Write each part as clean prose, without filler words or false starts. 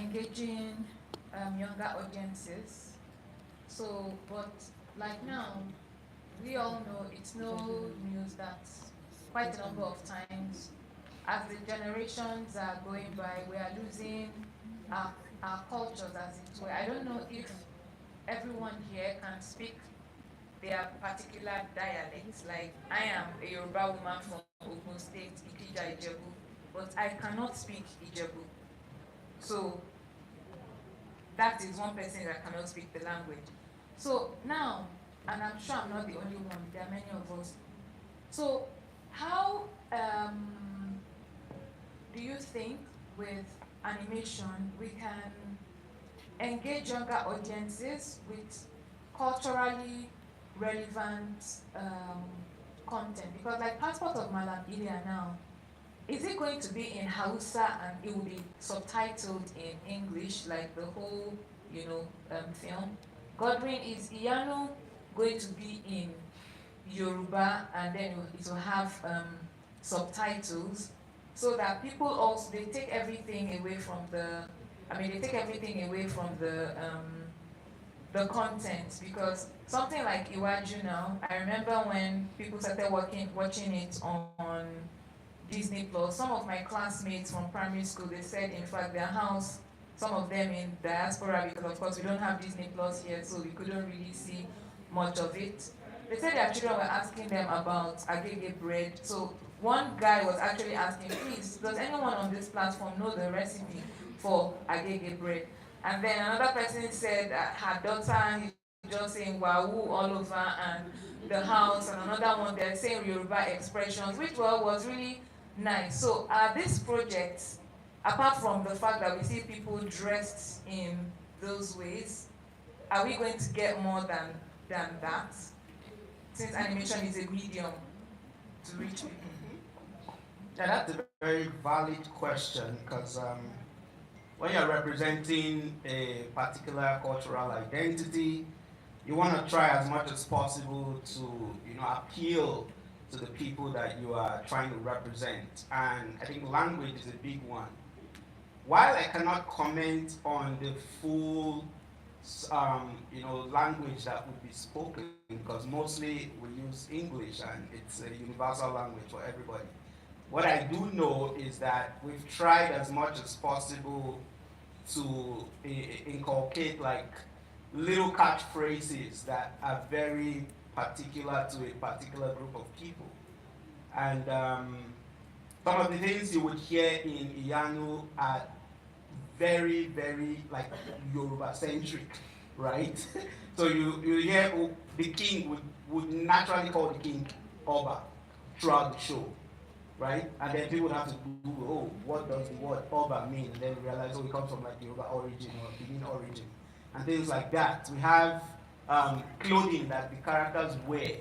engaging younger audiences. So, but like now, we all know it's no news that quite a number of times, as the generations are going by, we are losing our cultures, as it were. I don't know if everyone here can speak their particular dialects. Like, I am a Yoruba woman from Ogun State, Ikija, Ijebu, but I cannot speak Ijebu. So that is one person that cannot speak the language. So now, and I'm sure I'm not the only one, there are many of us. So how do you think with animation we can engage younger audiences with culturally relevant content? Because like Passport of Malam Ilya now, is it going to be in Hausa and it will be subtitled in English, like the whole, film? Godwin, is Iyano going to be in Yoruba and then it will have subtitles, so that people also, they take everything away from the content? Because something like Iwaju now, I remember when people started watching it on Disney Plus. Some of my classmates from primary school, they said, in fact, their house, some of them in diaspora, because of course we don't have Disney Plus here, so we couldn't really see much of it. They said their children were asking them about agege bread. So one guy was actually asking, please, does anyone on this platform know the recipe for agege bread? And then another person said that her daughter is just saying wahoo all over and the house, and another one they're saying Yoruba expressions, which was really nice. So these projects, apart from the fact that we see people dressed in those ways, are we going to get more than that? Since animation is a medium to reach people. Yeah, that's a very valid question, because when you're representing a particular cultural identity, you want to try as much as possible to appeal to the people that you are trying to represent. And I think language is a big one. While I cannot comment on the full language that would be spoken, because mostly we use English and it's a universal language for everybody. What I do know is that we've tried as much as possible to inculcate like little catchphrases that are very particular to a particular group of people. And some of the things you would hear in Iyanu are very, very like Yoruba centric, right? So you hear the king would naturally call the king Oba throughout the show, right? And then people would have to Google, oh, what does the word Oba mean? And then realize, oh, it comes from like Yoruba origin or Benin origin, and things like that. We have clothing that the characters wear.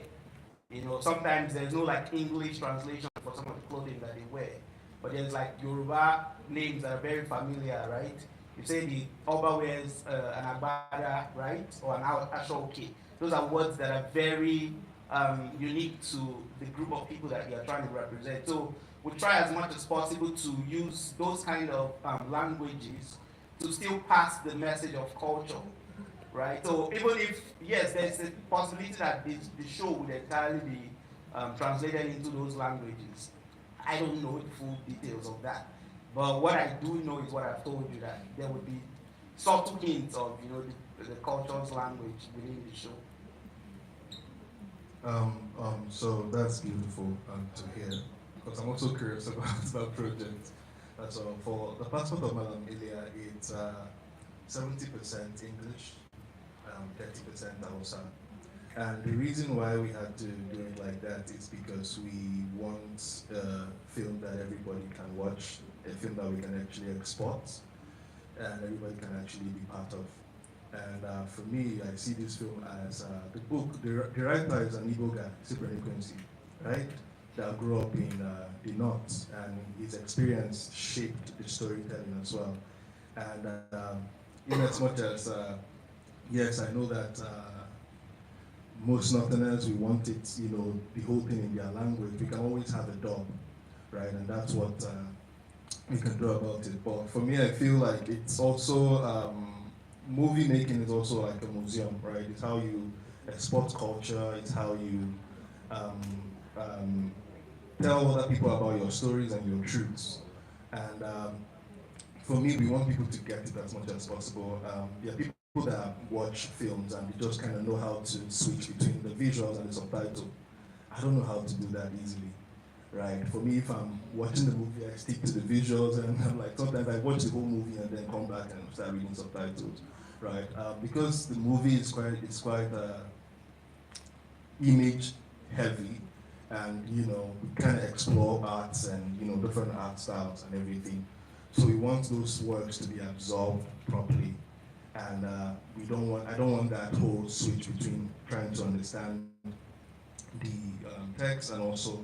Sometimes there's no like English translation for some of the clothing that they wear, but there's like Yoruba names that are very familiar, right? You say the Oba wears an agbada, right? Or an ashoke. Those are words that are very unique to the group of people that you are trying to represent. So we try as much as possible to use those kind of languages to still pass the message of culture, right? So even if, yes, there's a possibility that the show would entirely be translated into those languages. I don't know the full details of that. But what I do know is what I've told you, that there would be subtle hints of the culture's language within the show. So that's beautiful to hear, because I'm also curious about that project. So for the Passport of Madam Ilya, it's 70% English, 30% Hausa. And the reason why we had to do it like that is because we want a film that everybody can watch, a film that we can actually export, and everybody can actually be part of. And for me, I see this film as the book. The writer is an Igbo guy, Super Frequency, right? That grew up in the North, and his experience shaped the storytelling as well. And in as much as, yes, I know that most Northerners, we want it, the whole thing in their language. We can always have a dub, right? And that's what we can do about it. But for me, I feel like it's also movie making is also like a museum, right? It's how you export culture. It's how you um, um, tell other people about your stories and your truths. And for me, we want people to get it as much as possible. There are people that watch films and they just kind of know how to switch between the visuals and the subtitle. I don't know how to do that easily, right? For me, if I'm watching the movie, I stick to the visuals, and I'm like, sometimes I watch the whole movie and then come back and start reading subtitles, right? Because the movie is quite image heavy, and we kind of explore arts and different art styles and everything. So we want those works to be absorbed properly, and I don't want that whole switch between trying to understand the text and also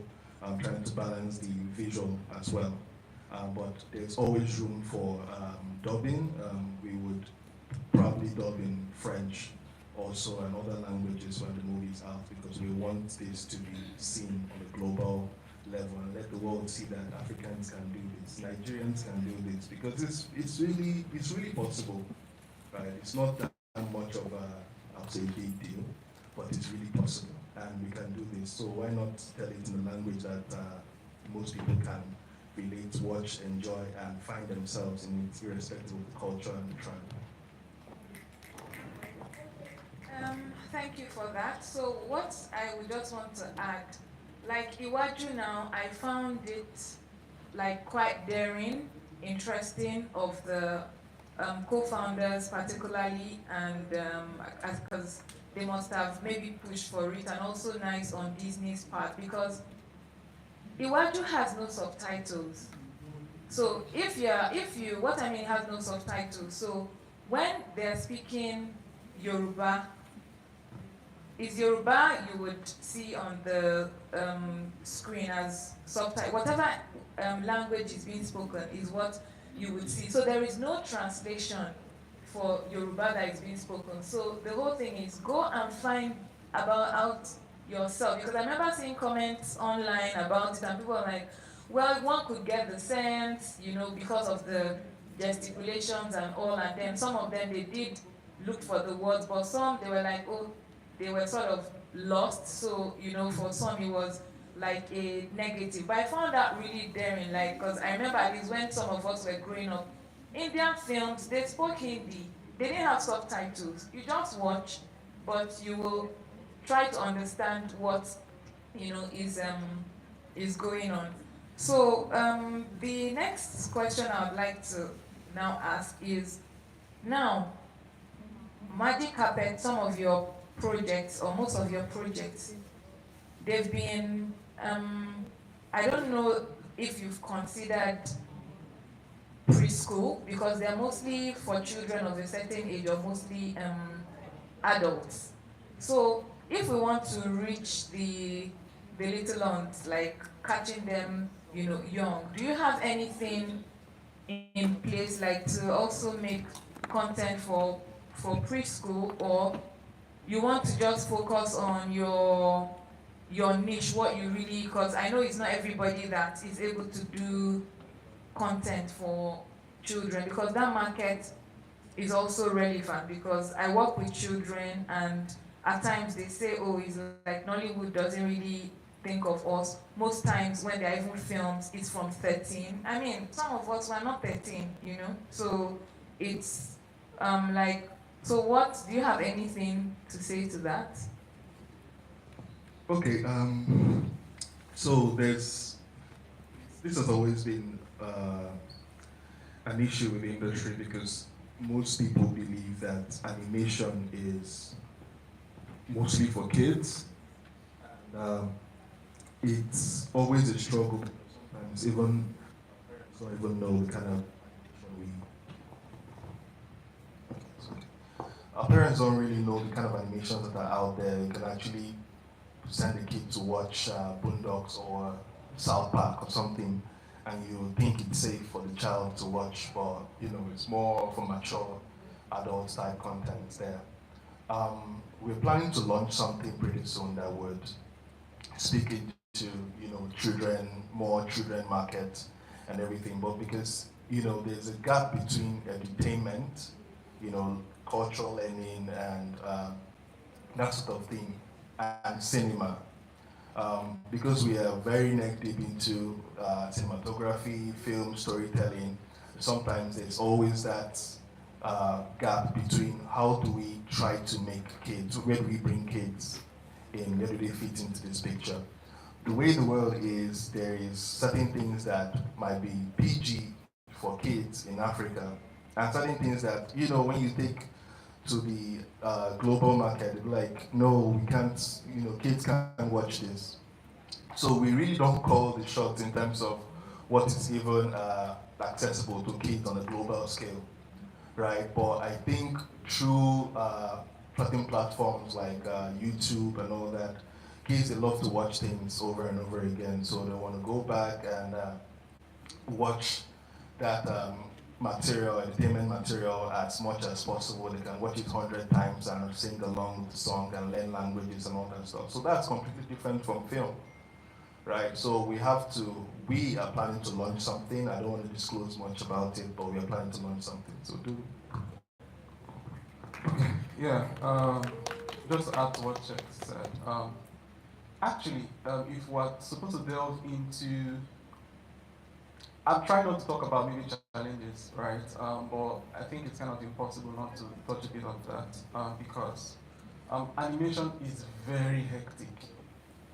trying to balance the visual as well. But there's always room for dubbing. We would probably dub in French also and other languages when the movie is out, because we want this to be seen on a global level and let the world see that Africans can do this, Nigerians can do this, because it's really possible, right? It's not that much of a, I'll say, big deal, but it's really possible, and we can do this. So why not tell it in a language that most people can relate, watch, enjoy, and find themselves in it, irrespective of the culture and the tribe. Thank you for that. So what I would just want to add, like Iwaju now, I found it like quite daring, interesting of the co-founders particularly, and because they must have maybe pushed for it, and also nice on Disney's part, because Iwaju has no subtitles. So what I mean has no subtitles. So when they're speaking Yoruba, is Yoruba you would see on the screen as subtitle. Whatever language is being spoken is what you would see. So there is no translation for Yoruba that is being spoken. So the whole thing is go and find out yourself. Because I remember seeing comments online about it, and people are like, well, one could get the sense, because of the gesticulations and all, and then some of them, they did look for the words, but some, they were like, oh, they were sort of lost. So, for some it was like a negative. But I found that really daring, like, because I remember at least when some of us were growing up, Indian films, they spoke Hindi. They didn't have subtitles. You just watch, but you will try to understand what, is going on. So the next question I would like to now ask is, now, Magic Carpet, some of your projects, or most of your projects, they've been, I don't know if you've considered preschool, because they're mostly for children of a certain age, or mostly adults. So if we want to reach the little ones, like catching them, young, do you have anything in place, like to also make content for preschool, or you want to just focus on your niche, what you really, because I know it's not everybody that is able to do content for children, because that market is also relevant, because I work with children, and at times they say, oh, it's like Nollywood doesn't really think of us. Most times when there are even films, it's from 13. I mean, some of us were not 13, so it's so what, do you have anything to say to that? Okay, so this has always been an issue with the industry, because most people believe that animation is mostly for kids, and it's always a struggle. Sometimes even parents don't even know the kind of our parents don't really know the kind of animations that are out there. You can actually send a kid to watch Boondocks or South Park or something, and you think it's safe for the child to watch, but it's more for mature adult type content there. We're planning to launch something pretty soon that would speak into more children market, and everything, but because, there's a gap between entertainment, cultural learning, and that sort of thing, and cinema. Because we are very neck deep into cinematography, film, storytelling, sometimes there's always that gap between how do we try to make kids, where do we bring kids in, where do they fit into this picture. The way the world is, there is certain things that might be PG for kids in Africa, and certain things that, when you take to the global market, they'll be like, no, we can't, kids can't watch this. So we really don't call the shots in terms of what is even accessible to kids on a global scale, right? But I think through certain platforms like YouTube and all that, kids, they love to watch things over and over again, so they want to go back and watch that material, entertainment material, as much as possible. They can watch it 100 times and sing along with the song and learn languages and all that stuff. So that's completely different from film, right? So we are planning to launch something. I don't want to disclose much about it, but we are planning to launch something. So Yeah, just to add to what Chek said. Actually, if we're supposed to delve into, I'm trying not to talk about maybe challenges, right? But I think it's kind of impossible not to touch a bit of that because animation is very hectic.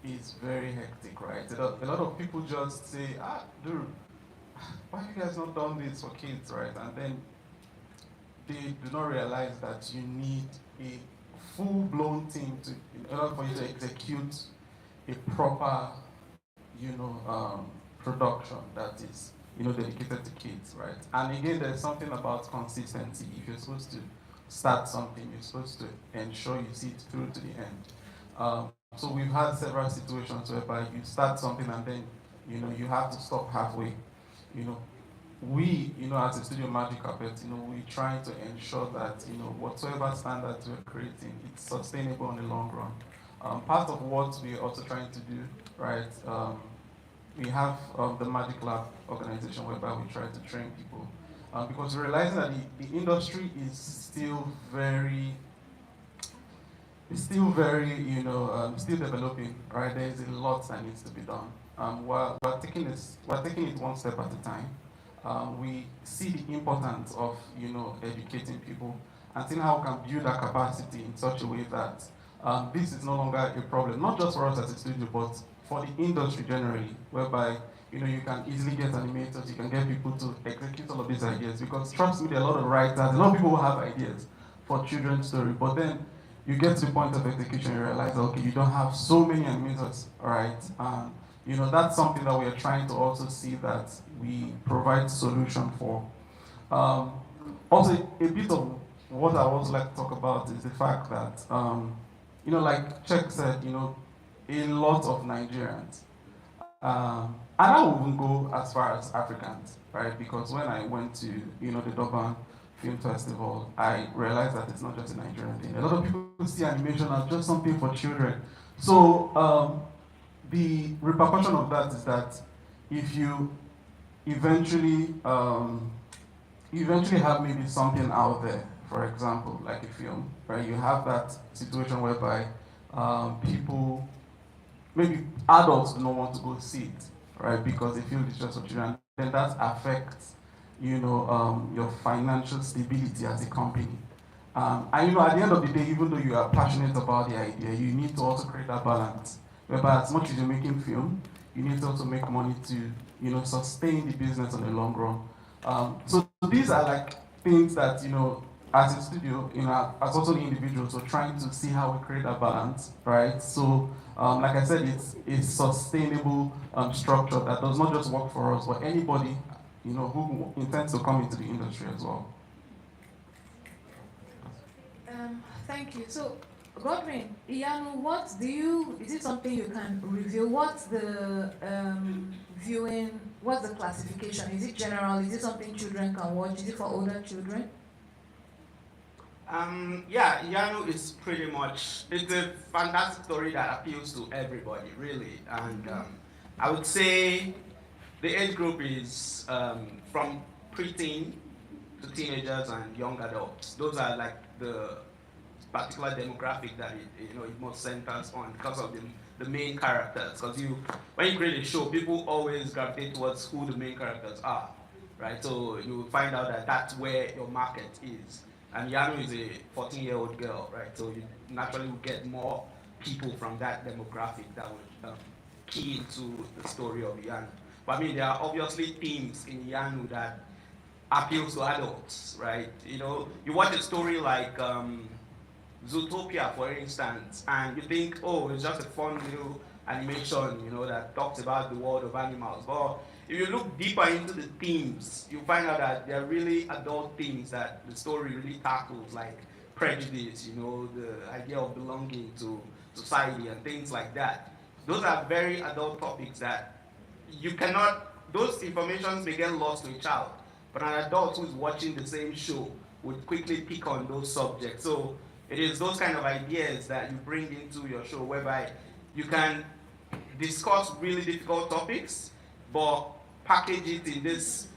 It's very hectic, right? A lot of people just say, dude, why have you guys not done this for kids, right? And then they do not realize that you need a full-blown team in order for you to execute a proper, production that is, dedicated to kids, right? And again, there's something about consistency. If you're supposed to start something, you're supposed to ensure you see it through to the end. So we've had several situations whereby you start something and then, you have to stop halfway. We, as a studio Magic Carpet, we try to ensure that, whatsoever standards we're creating, it's sustainable in the long run. Part of what we're also trying to do, right, we have the Magic Lab organization whereby we try to train people because we're realizing that the industry is still very, still developing, right? There's a lot that needs to be done. We're taking it one step at a time. We see the importance of, educating people and seeing how we can build that capacity in such a way that this is no longer a problem, not just for us as a studio, but for the industry generally, whereby, you can easily get animators, you can get people to execute all of these ideas, because trust me, there are a lot of writers, a lot of people who have ideas for children's story, but then you get to the point of execution, you realize, okay, you don't have so many animators, right? That's something that we are trying to also see that we provide solution for. Also, a bit of what I would also like to talk about is the fact that, like Chek said, a lot of Nigerians, and I won't even go as far as Africans, right? Because when I went to, the Durban Film Festival, I realized that it's not just a Nigerian thing. A lot of people see animation as just something for children. So the repercussion of that is that if you eventually have maybe something out there, for example, like a film, right? You have that situation whereby people, maybe adults do not want to go see it, right? Because they feel it's just for children. Then that affects, your financial stability as a company. And at the end of the day, even though you are passionate about the idea, you need to also create that balance. Whereby as much as you're making film, you need to also make money to, sustain the business on the long run. So these are like things that, as a studio, as also the individuals, we're trying to see how we create that balance, right? So, like I said, it's a sustainable structure that does not just work for us, but anybody, who intends to come into the industry as well. Thank you. So, Godwin, Iyanu, is it something you can reveal? What's the what's the classification? Is it general? Is it something children can watch? Is it for older children? Yeah, Iyanu is pretty much, it's a fantastic story that appeals to everybody, really. And I would say The age group is from preteen to teenagers and young adults. Those are like the particular demographic that it most centers on because of the main characters. Because when you create a show, people always gravitate towards who the main characters are, right? So you will find out that that's where your market is. And Yano is a 14-year-old girl, right? So you naturally will get more people from that demographic that would key into the story of Yano. But I mean, there are obviously themes in Yanu that appeals to adults, right? You watch a story like Zootopia, for instance, and you think, oh, it's just a fun little animation, that talks about the world of animals. But if you look deeper into the themes, you find out that there are really adult themes that the story really tackles, like prejudice, the idea of belonging to society and things like that. Those are very adult topics that those informations may get lost to a child, but an adult who's watching the same show would quickly pick on those subjects. So it is those kind of ideas that you bring into your show, whereby you can discuss really difficult topics, but package it in this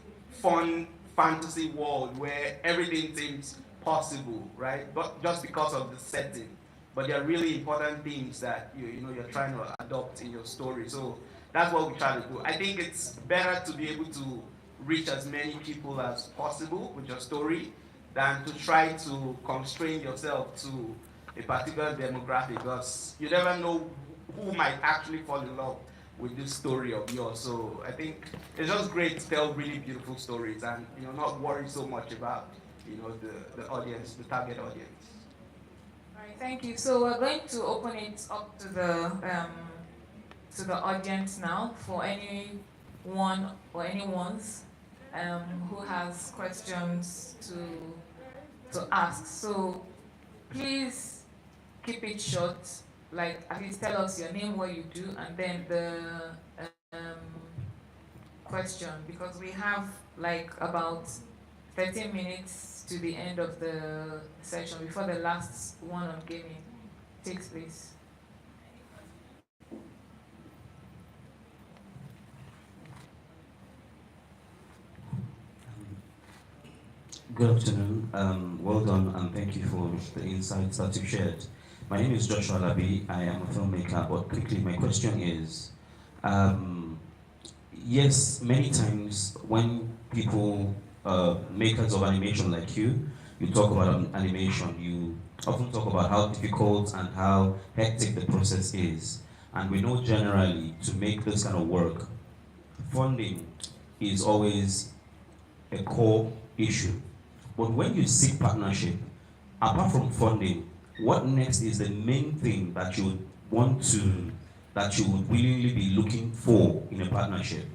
fun fantasy world where everything seems possible, right? But just because of the setting. But there are really important themes that you're trying to adopt in your story. So that's what we try to do. I think it's better to be able to reach as many people as possible with your story than to try to constrain yourself to a particular demographic, because you never know who might actually fall in love with this story of yours. So I think it's just great to tell really beautiful stories and not worry so much about the audience, the target audience. All right, thank you. So we're going to open it up to the audience now for anyone or anyone's who has questions to ask. So please keep it short. Like, at least tell us your name, what you do, and then the question, because we have like about 13 minutes to the end of the session before the last one on gaming takes place. Good afternoon. Well done, and thank you for the insights that you shared. My name is Joshua Labi. I am a filmmaker, but quickly, my question is, yes, many times when people, makers of animation like you talk about animation, you often talk about how difficult and how hectic the process is. And we know generally to make this kind of work, funding is always a core issue. But when you seek partnership, apart from funding, what next is the main thing that you would willingly be looking for in a partnership?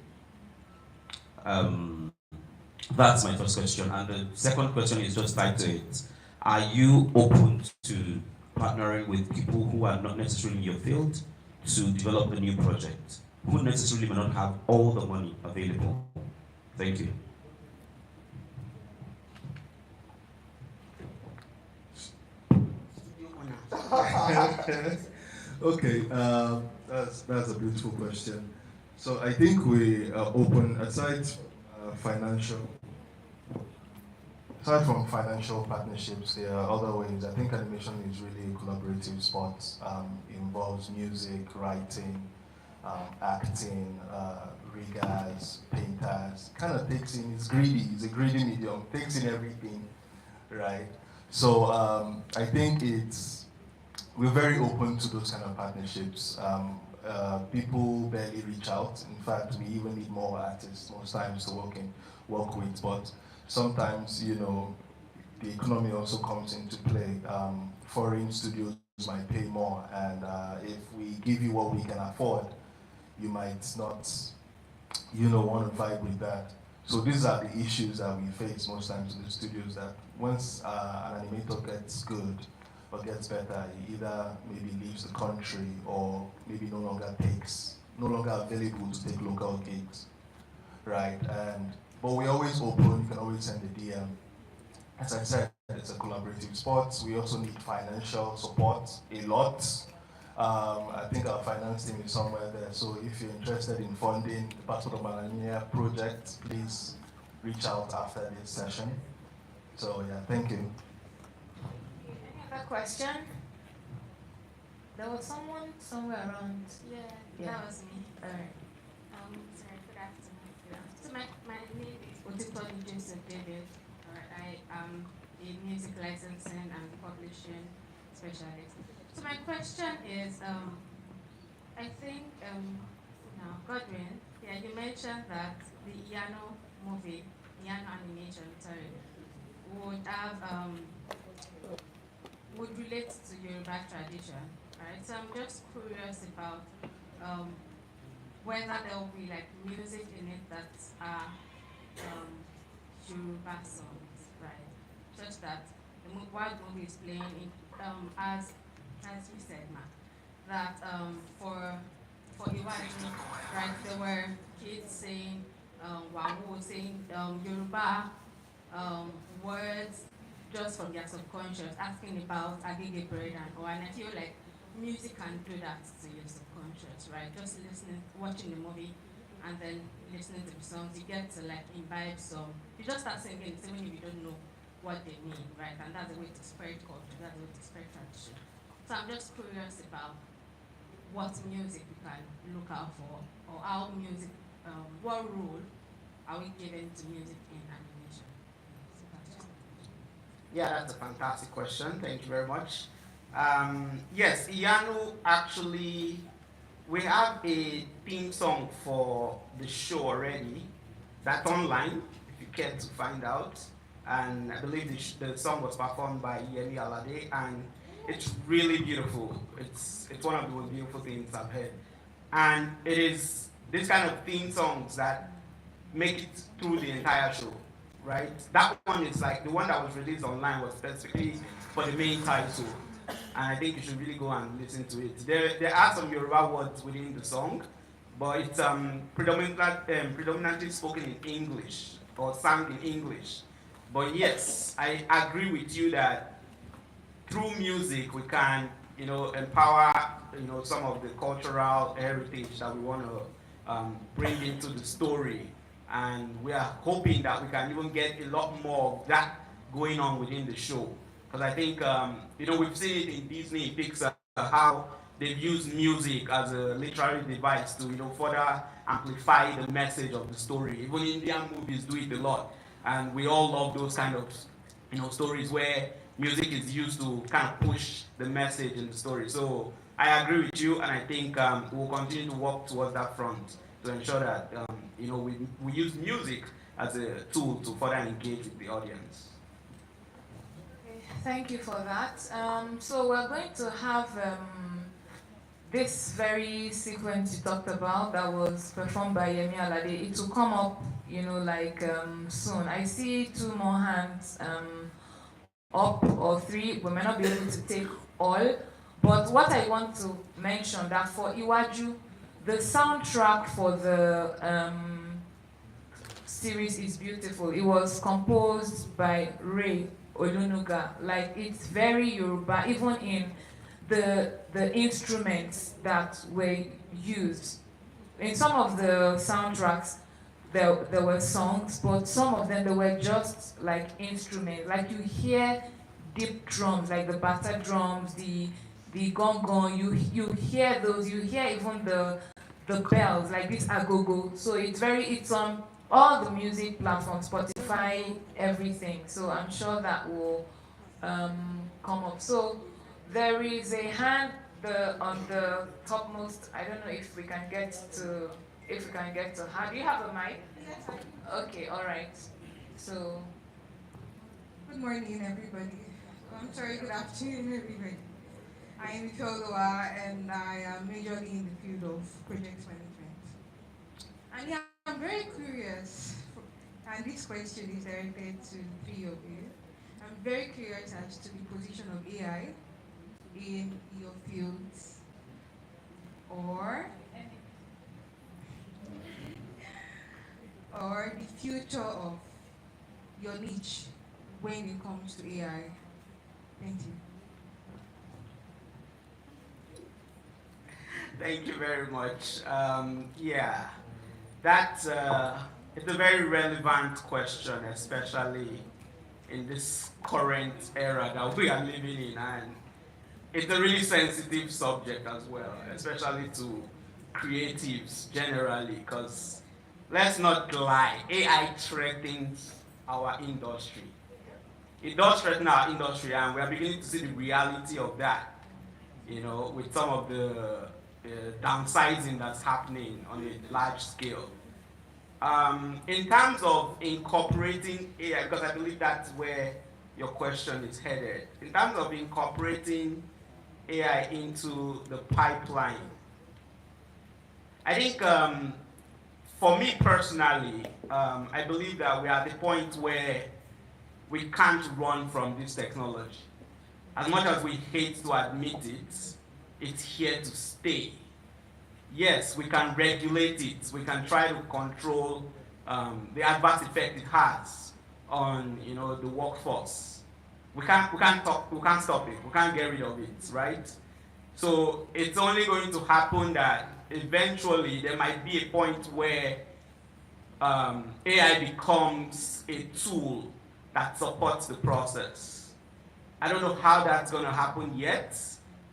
That's my first question. And the second question is just tied to it. Are you open to partnering with people who are not necessarily in your field to develop a new project, who necessarily may not have all the money available? Thank you. Okay, that's a beautiful question. So I think we are open aside from financial partnerships. There are other ways. I think animation is really a collaborative sport. It involves music, writing, acting, riggers, painters. Kind of takes in. It's greedy. It's a greedy medium. Takes in everything, right? So I think we're very open to those kind of partnerships. People barely reach out. In fact, we even need more artists most times to work with. But sometimes, the economy also comes into play. Foreign studios might pay more, and if we give you what we can afford, you might not, want to vibe with that. So these are the issues that we face most times in the studios, that once an animator gets good or gets better, he either maybe leaves the country or maybe no longer available to take local gigs, right? But we're always open. You can always send a DM. As I said, it's a collaborative sport. We also need financial support a lot. I think our finance team is somewhere there. So if you're interested in funding the Passport of Malania project, please reach out after this session. So yeah, thank you. Any other question? There was someone somewhere around. Yeah, Yeah. that was me. Alright. Sorry, good afternoon. So my name is Otipoli Joseph David. I am a music licensing and publishing specialist. So my question is, I think, now Godwin, yeah, you mentioned that the Yano movie, Yano animation, sorry, would have would relate to Yoruba tradition, right? So I'm just curious about whether there will be like music in it that are Yoruba songs, right? Such that while the movie is playing, as you said, ma, that for Iwaju, right, there were kids saying Wawu, saying Yoruba words just from their subconscious, asking about Agege bread and or, and I feel like music can do that to your subconscious, right? Just listening, watching the movie, and then listening to the songs, you get to like imbibe some. You just start singing, even if you don't know what they mean, right? And that's the way to spread culture, that's the way to spread tradition. So I'm just curious about what music we can look out for, or how music, what role are we giving to music in animation? So that's just Yeah, that's a fantastic question. Thank you very much. Yes, Iyanu actually, we have a theme song for the show already. That's online, if you care to find out. And I believe the song was performed by Yemi Alade, and it's really beautiful. It's one of the most beautiful things I've heard. And it is this kind of theme songs that make it through the entire show, right? That one is like the one that was released online was specifically for the main title, and I think you should really go and listen to it. There are some Yoruba words within the song, but it's predominantly spoken in English or sung in English. But yes, I agree with you that through music we can, empower, some of the cultural heritage that we want to bring into the story, and we are hoping that we can even get a lot more of that going on within the show. Because I think, we've seen it in Disney, Pixar, how they've used music as a literary device to, further amplify the message of the story. Even Indian movies do it a lot, and we all love those kind of, stories where music is used to kind of push the message in the story. So I agree with you, and I think we'll continue to work towards that front to ensure that we use music as a tool to further engage with the audience. Thank you for that. So we're going to have this very sequence you talked about that was performed by Yemi Alade. It will come up, soon. I see two more hands up, or three. We may not be able to take all, but what I want to mention that for Iwaju, the soundtrack for the series is beautiful. It was composed by Ray Olunuga. Like, it's very Yoruba, even in the instruments that were used. In some of the soundtracks, there were songs, but some of them, they were just like instruments. Like, you hear deep drums, like the bata drums, the gong gong, you hear those, you hear even the bells, like this agogo. So it's on all the music platforms, Spotify, everything. So I'm sure that will come up. So there is a hand on the topmost. I don't know if we can get to her. Do you have a mic? Yes, Okay, all right. So good morning, everybody. I'm sorry, good afternoon, everybody. I am Ifeoluwa, and I am majorly in the field of project management. And yeah, I'm very curious, and this question is directed to the three of you. I'm very curious as to the position of AI in your fields, or the future of your niche when it comes to AI. Thank you. Thank you very much. Yeah, that it's a very relevant question, especially in this current era that we are living in, and it's a really sensitive subject as well, especially to creatives generally, because let's not lie, AI threatens our industry. It does threaten our industry, and we are beginning to see the reality of that, with some of the downsizing that's happening on a large scale. In terms of incorporating AI, because I believe that's where your question is headed, in terms of incorporating AI into the pipeline, I think for me personally, I believe that we are at the point where we can't run from this technology. As much as we hate to admit it, it's here to stay. Yes, we can regulate it. We can try to control the adverse effect it has on the workforce. We can't stop it. We can't get rid of it, right? So it's only going to happen that eventually there might be a point where AI becomes a tool that supports the process. I don't know how that's going to happen yet.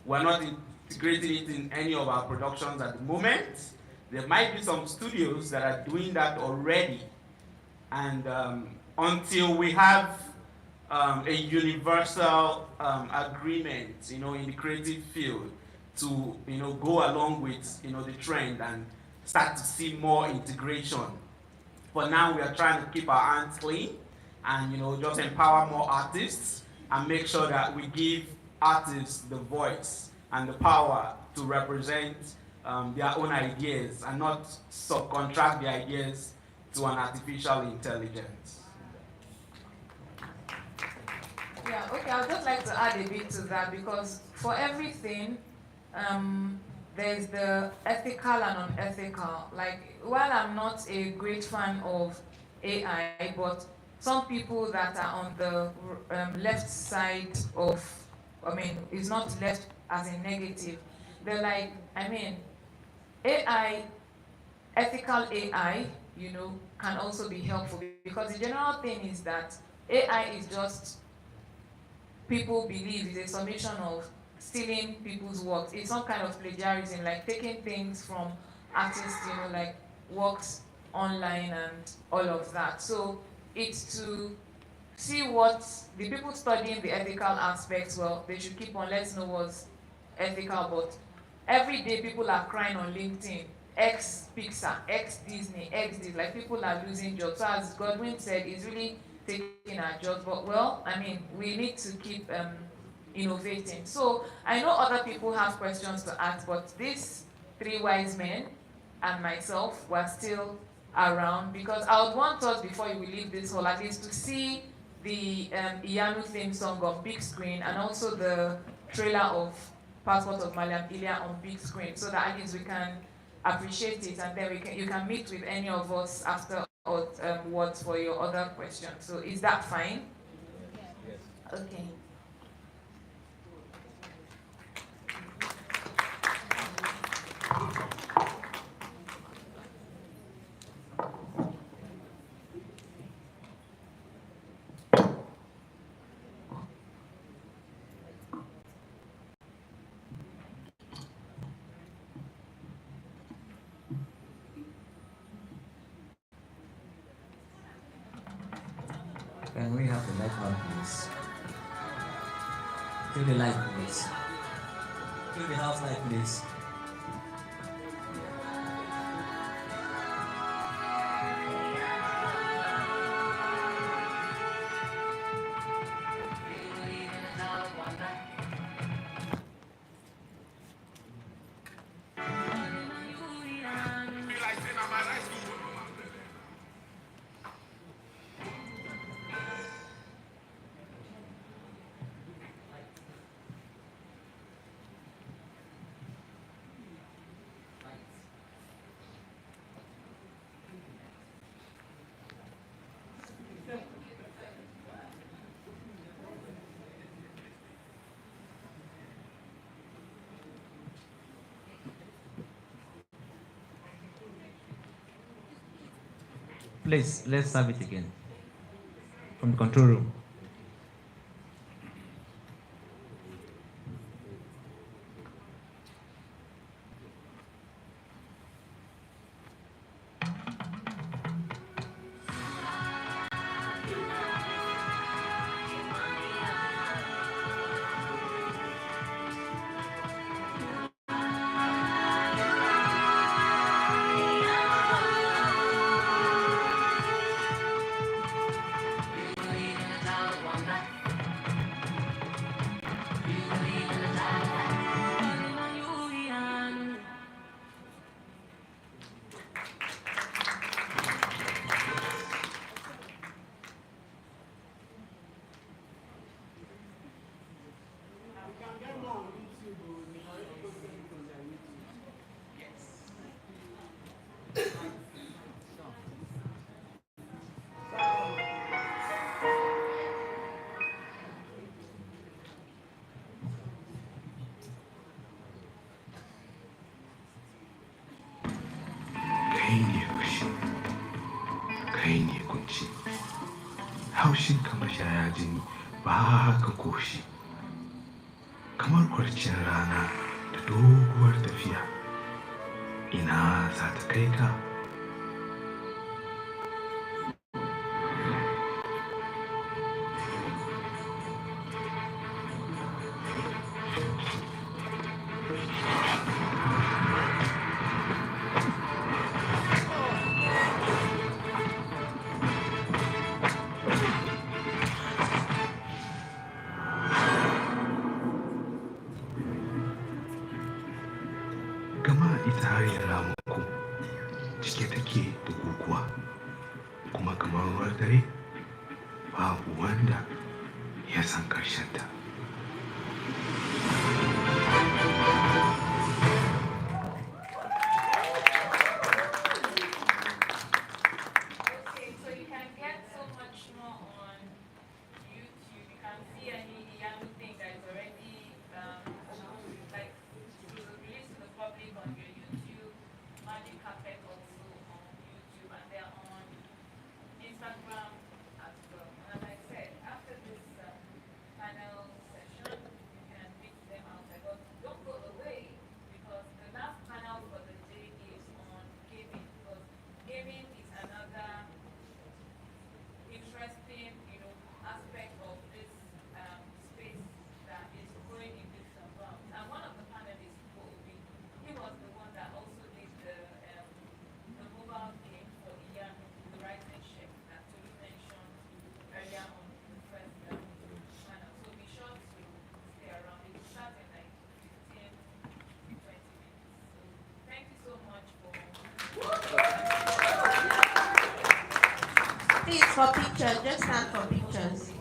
We're not integrating it in any of our productions at the moment. There might be some studios that are doing that already. And until we have a universal agreement, in the creative field to, go along with, the trend and start to see more integration. For now, we are trying to keep our hands clean and, just empower more artists and make sure that we give artists the voice and the power to represent their own ideas and not subcontract the ideas to an artificial intelligence. Yeah, okay, I would just like to add a bit to that, because for everything, there's the ethical and unethical. Like, while I'm not a great fan of AI, but some people that are on the left side of, it's not left as in negative, they're like, AI, ethical AI, can also be helpful, because the general thing is that AI is just, people believe, is a summation of stealing people's works. It's some kind of plagiarism, like taking things from artists, like works online and all of that. So it's to see what the people studying the ethical aspects, well, they should keep on, let's know what's ethical. But every day people are crying on LinkedIn, ex Pixar, ex Disney, ex this, like people are losing jobs. So as Godwin said, it's really taking our jobs. But we need to keep innovating. So I know other people have questions to ask, but these three wise men and myself were still around, because I would want us, before we leave this hall, at least to see the Iyanu theme song on big screen, and also the trailer of Passport of Malam Ilya on big screen, so that at least we can appreciate it, and then you can meet with any of us after words for your other questions. So is that fine? Yes. Okay. Can we have the light on, please? Kill the light, please. Kill the house light, please. Please, let's have it again. From the control room. kai ne fushi kai ne kunci haushin kamar shaya jini ba ka koshi kamar kwarciyar rana da doguwar tafiya ina za ta kai ka gama ita hanyar ramuku cike take da guguwa kuma kamar ruwan dare babu wanda ya san ta. Okay, so you can get so much more on YouTube. You can see any young thing that is already like released to the public on your YouTube. Magic Carpet also on YouTube, and they're on Instagram as well. And as I said, after this panel session, you can meet them outside. But don't go away because the last panel for the day is on gaming. Because gaming is another interesting, aspect of this space that is growing in this environment. And one of the panelists, Obi, he was the one that also did the mobile game for Ian, the Rising Chef that Tolu mentioned earlier on in the first panel. So be sure to stay around. It will start in like 15 to 20 minutes. So thank you so much for. Please, for pictures, just stand for pictures.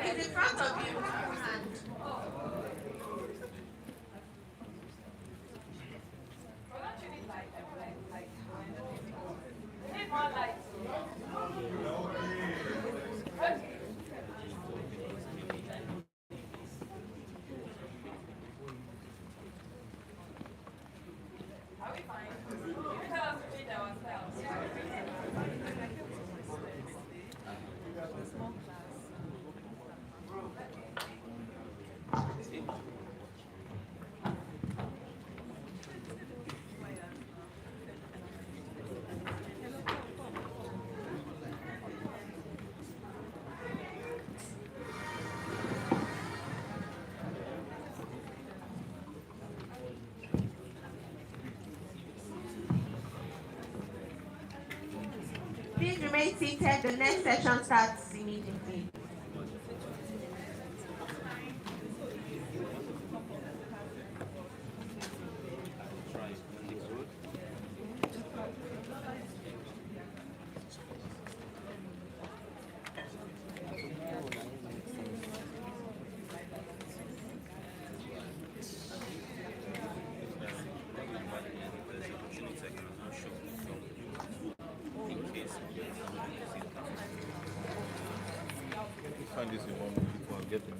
It's in front of you. Well, don't you need light? Like, you need more light. Okay. Are we fine? You tell us to change ourselves. Please remain seated. The next session starts immediately. find this in one minute before I get the note.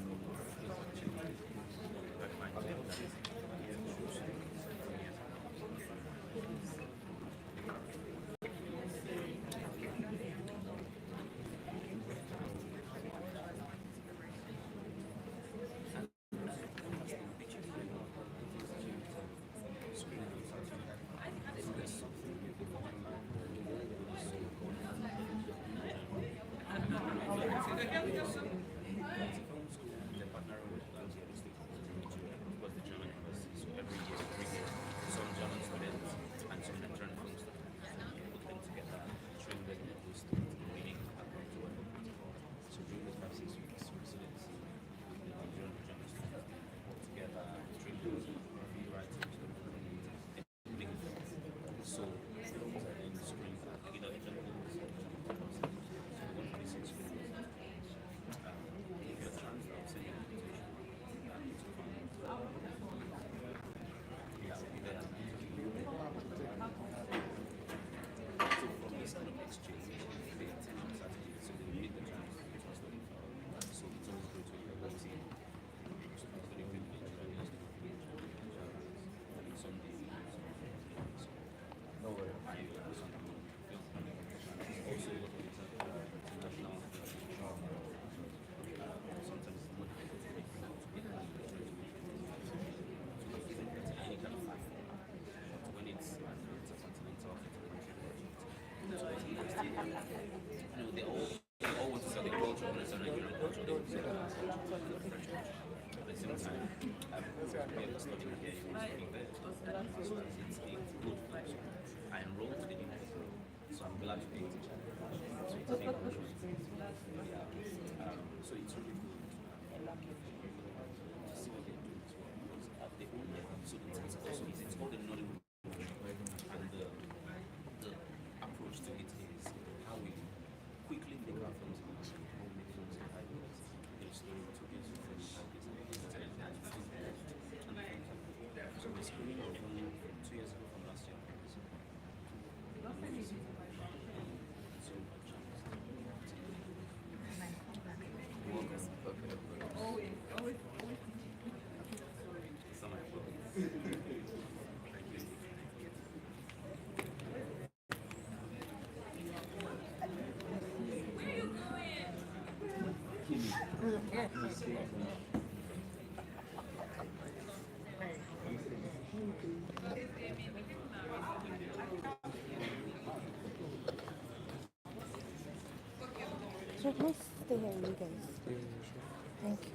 So let's stay here, you guys. Thank you.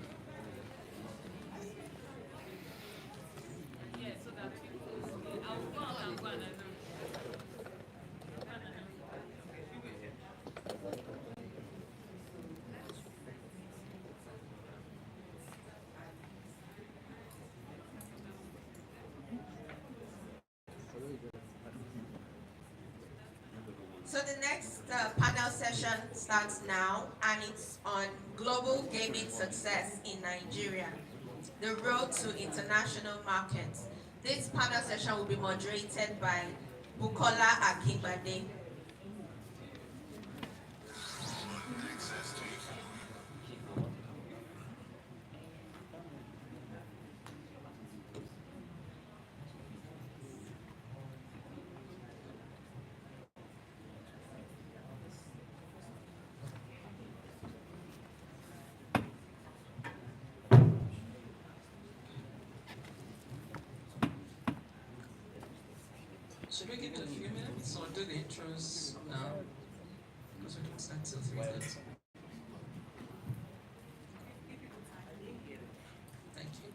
So the next panel session starts now, and it's on global gaming success in Nigeria, the road to international markets. This panel session will be moderated by Bukola Akingbade. Should we give it a few minutes or do the intros now? Because we don't start till 3:30. Thank you.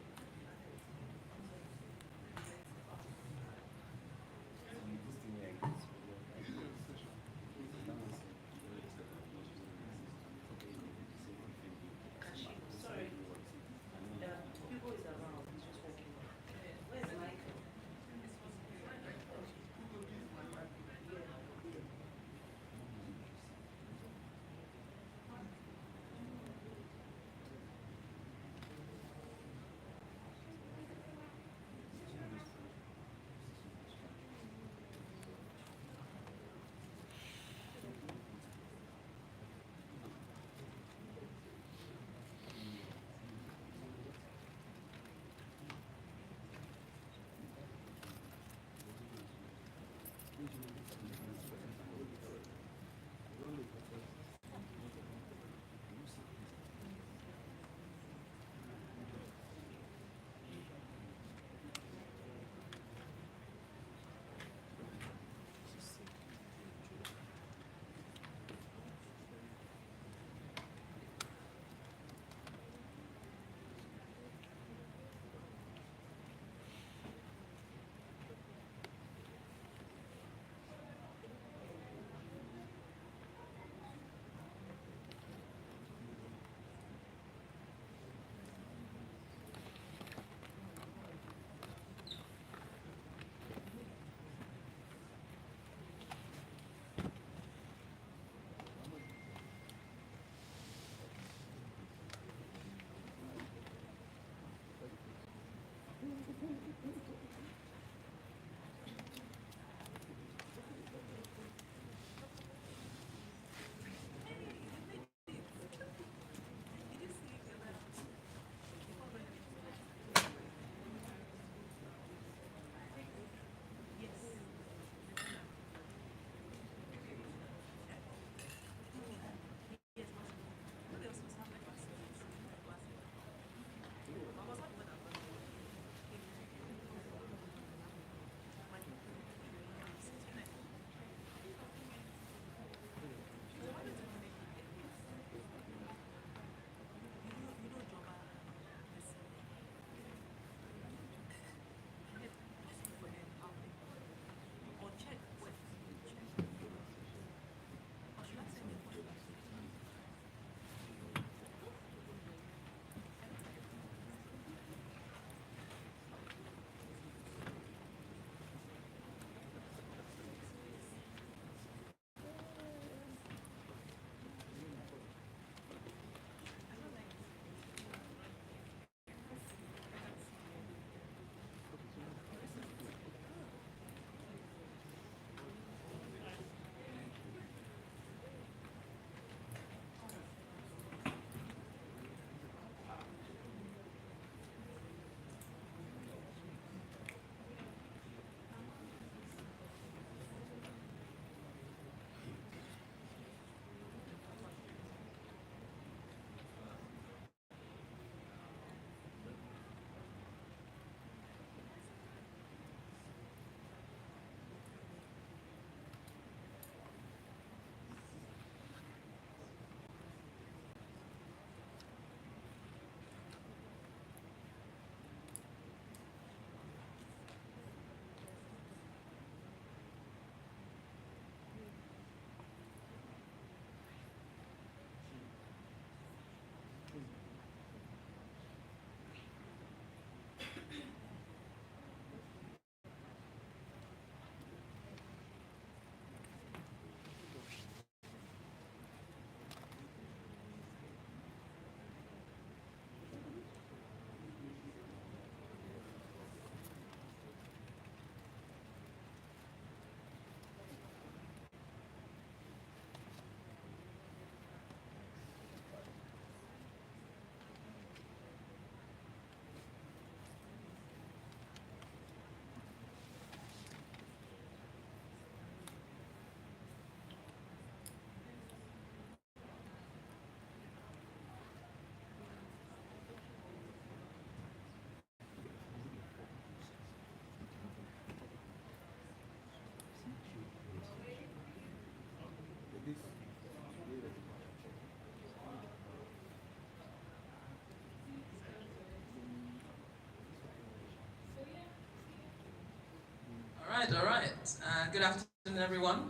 Good afternoon, everyone.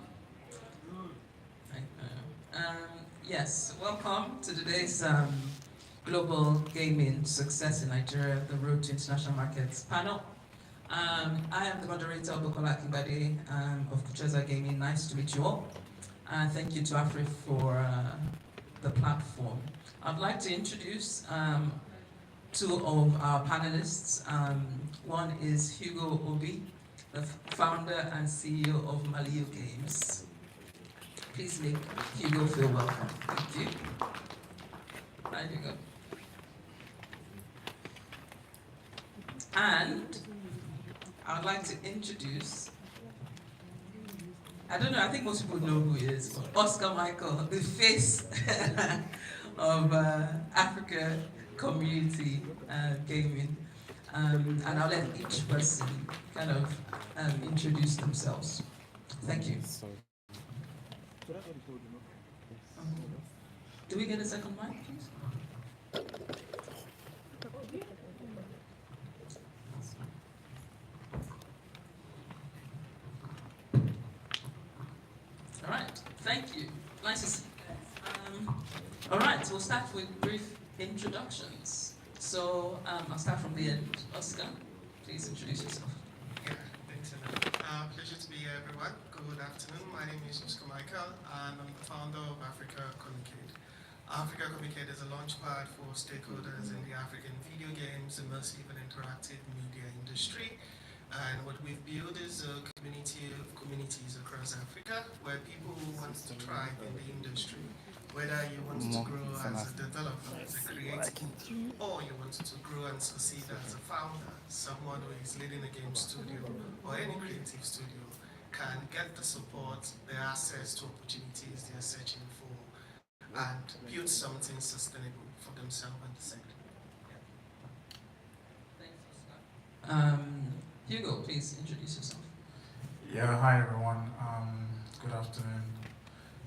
Yes, welcome to today's Global Gaming Success in Nigeria, the Road to International Markets panel. I am the moderator, Bukola Kimbade of Kucheza Gaming. Nice to meet you all. Thank you to Afriff for the platform. I'd like to introduce two of our panelists. One is Hugo Obi, the founder and CEO of Malio Games. Please make Hugo feel welcome. Thank you. There you go. And I would like to introduce, I don't know, I think most people know who he is, but Oscar Michael, the face of Africa Community Gaming. And I'll let each person kind of introduce themselves. Thank you. Do we get a second mic, please? All right, thank you. Nice to see you. All right, we'll start with brief introductions. So I'll start from the end. Oscar, please introduce yourself. Yeah, thanks, Anna. Pleasure to be here, everyone. Good afternoon. My name is Oscar Michael, and I'm the founder of Africa Communicate. Africa Communicate is a launchpad for stakeholders in the African video games, immersive and interactive media industry. And what we've built is a community of communities across Africa where people who want to thrive in the industry, whether you want to grow as a developer, as a creator, or you want to grow and succeed as a founder, someone who is leading a game studio or any creative studio can get the support, the access to opportunities they're searching for, and build something sustainable for themselves and the sector. Hugo, please introduce yourself. Yeah, hi everyone. Good afternoon.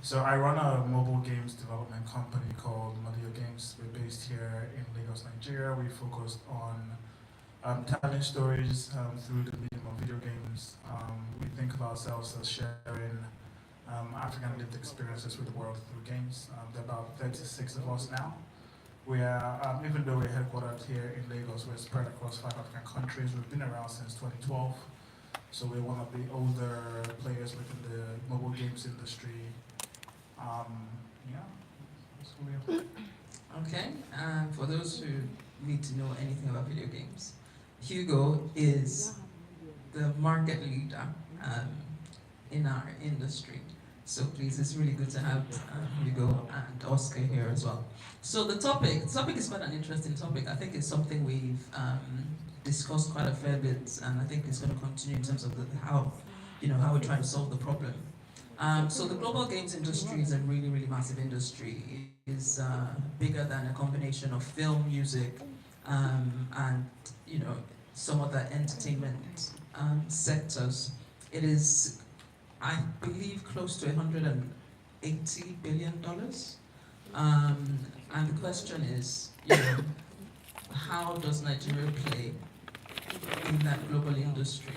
So I run a mobile games development company called Malio Games. We're based here in Lagos, Nigeria. We focus on telling stories through the medium of video games. We think of ourselves as sharing African lived experiences with the world through games. There are about 36 of us now. We are, even though we're headquartered here in Lagos, we're spread across 5 African countries. We've been around since 2012. So we're one of the older players within the mobile games industry. Yeah, that's who we are. Okay, for those who need to know anything about video games, Hugo is the market leader in our industry. So please, it's really good to have Hugo and Oscar here as well. So the topic is quite an interesting topic. I think it's something we've discussed quite a fair bit, and I think it's going to continue in terms of how we try to solve the problem. So the global games industry is a really, really massive industry. It is bigger than a combination of film, music, and some other entertainment sectors. It is, I believe, close to $180 billion. And the question is, how does Nigeria play in that global industry?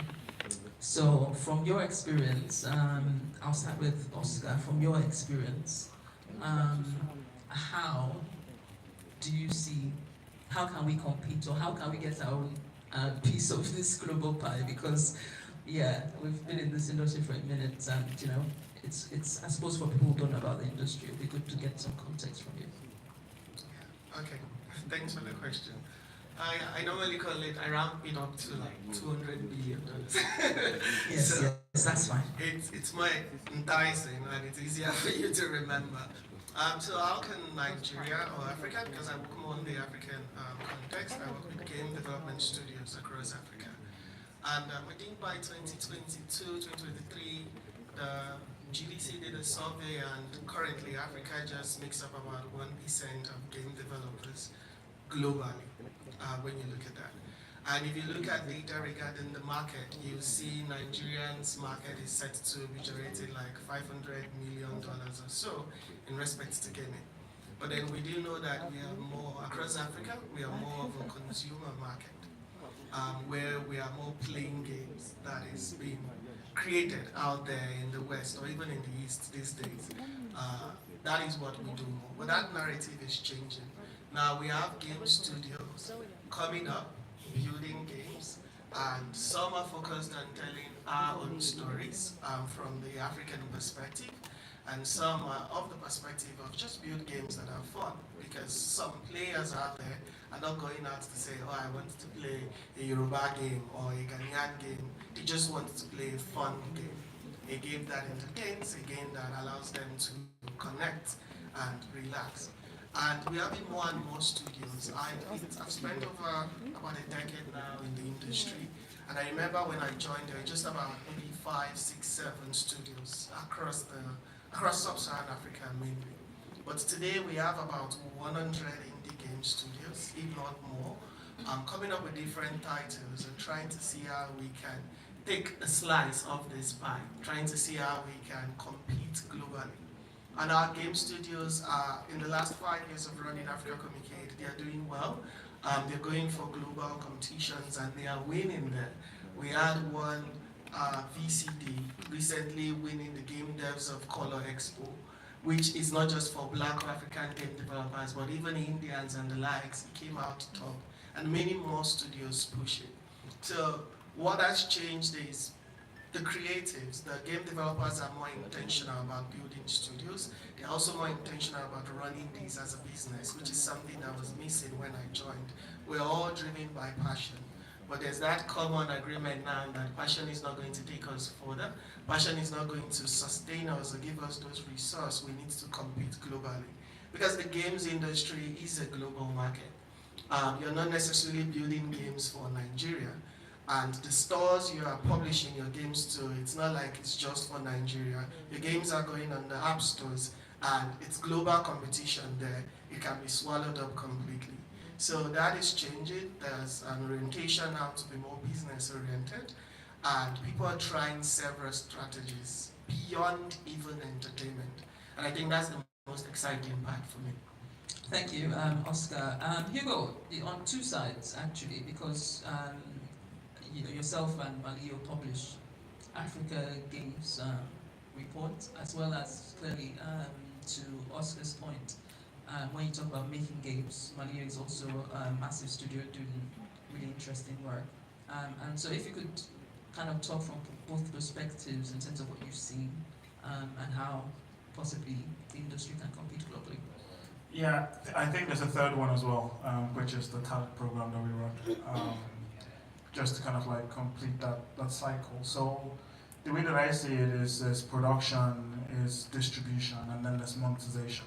So from your experience, I'll start with Oscar. From your experience, how do you see, how can we compete, or how can we get our own piece of this global pie? Because yeah, we've been in this industry for a minute, and it's I suppose for people who don't know about the industry, it'd be good to get some context from you. Okay, thanks for the question. I normally call it, I round it up to like $200 billion. Yes, So yes, that's fine. It's more enticing and it's easier for you to remember. So how can Nigeria or Africa, because I work more in the African context, I work with game development studios across Africa. And I think by 2022, 2023, the GDC did a survey, and currently Africa just makes up about 1% of game developers globally, when you look at that. And if you look at data regarding the market, you see Nigerians' market is set to be generating like $500 million or so in respect to gaming. But then we do know that we are more, across Africa, we are more of a consumer market, where we are more playing games that is being created out there in the West or even in the East these days. That is what we do more. But that narrative is changing. Now we have game studios coming up, building games, and some are focused on telling our own stories from the African perspective, and some are of the perspective of just build games that are fun, because some players out there are not going out to say, oh, I want to play a Yoruba game or a Ghanaian game. They just want to play a fun game, a game that entertains, a game that allows them to connect and relax. And we are having more and more studios. I've spent over about a decade now in the industry, and I remember when I joined, there were just about maybe 5, 6, 7 studios across sub-Saharan Africa mainly. But today we have about 100 indie game studios, if not more, coming up with different titles and trying to see how we can take a slice of this pie, trying to see how we can compete globally. And our game studios are, in the last 5 years of running Africa Communicate, they are doing well. They're going for global competitions and they are winning there. We had one VCD recently winning the Game Devs of Color Expo, which is not just for Black or African game developers, but even Indians and the likes. It came out top, and many more studios push it. So what has changed is the creatives, the game developers are more intentional about building studios. They're also more intentional about running these as a business, which is something that was missing when I joined. We're all driven by passion. But there's that common agreement now that passion is not going to take us further. Passion is not going to sustain us or give us those resources we need to compete globally. Because the games industry is a global market. You're not necessarily building games for Nigeria. And the stores you are publishing your games to, it's not like it's just for Nigeria. Your games are going on the app stores, and it's global competition there. It can be swallowed up completely. So that is changing. There's an orientation now to be more business oriented, and people are trying several strategies beyond even entertainment. And I think that's the most exciting part for me. Thank you, Oscar. Hugo, on two sides actually, because you know, yourself and Malio publish Africa Games report, as well as clearly to Oscar's point, when you talk about making games, Malio is also a massive studio doing really interesting work. And so if you could kind of talk from both perspectives in terms of what you've seen and how possibly the industry can compete globally. Yeah, I think there's a third one as well, which is the talent program that we run. Just to kind of like complete that cycle. So the way that I see it is production, is distribution, and then there's monetization.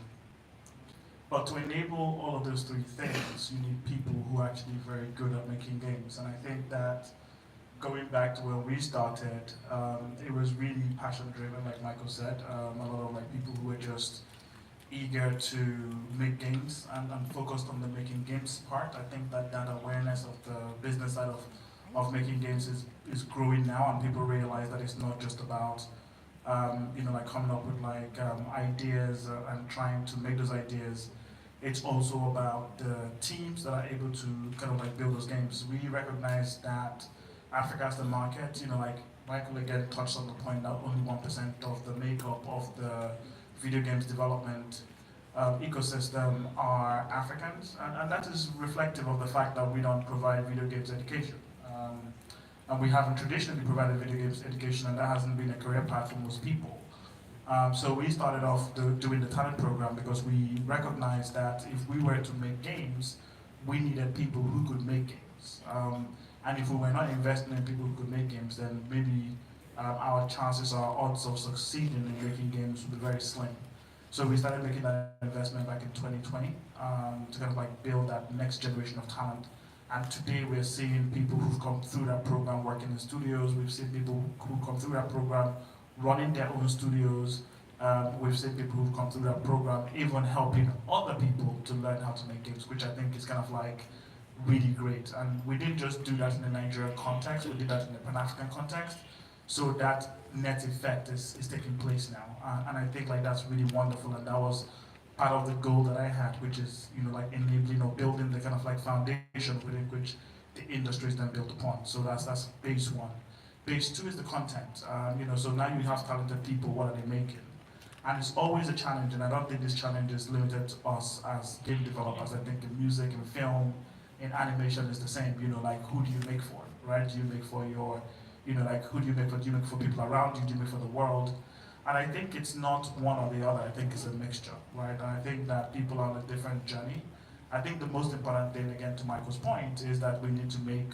But to enable all of those three things, you need people who are actually very good at making games. And I think that going back to where we started, it was really passion driven, like Michael said. A lot of like people who were just eager to make games and focused on the making games part. I think that awareness of the business side of making games is growing now, and people realize that it's not just about you know, like coming up with like ideas and trying to make those ideas. It's also about the teams that are able to kind of like build those games. We recognize that Africa as the market, you know, like Michael again touched on the point that only 1% of the makeup of the video games development ecosystem are Africans, and that is reflective of the fact that we don't provide video games education. And we haven't traditionally provided video games education, and that hasn't been a career path for most people. So we started off doing the talent program because we recognized that if we were to make games, we needed people who could make games. And if we were not investing in people who could make games, then maybe our chances, our odds of succeeding in making games would be very slim. So we started making that investment back in 2020 to kind of like build that next generation of talent. And today we're seeing people who've come through that program working in studios. We've seen people who come through that program running their own studios. We've seen people who've come through that program even helping other people to learn how to make games, which I think is kind of like really great. And we didn't just do that in the Nigerian context, we did that in the Pan-African context. So that net effect is taking place now. And I think like that's really wonderful, and that was part of the goal that I had, which is, you know, like enabling or building the kind of like foundation within which the industry is then built upon. So that's base one. Base two is the content. So now you have talented people, what are they making? And it's always a challenge, and I don't think this challenge is limited to us as game developers. I think in music, in film, in animation is the same. Like who do you make for, right? Do you make for your, like who do you make for? Do you make for people around you? Do you make for the world? And I think it's not one or the other. I think it's a mixture, right? And I think that people are on a different journey. I think the most important thing, again, to Michael's point, is that we need to make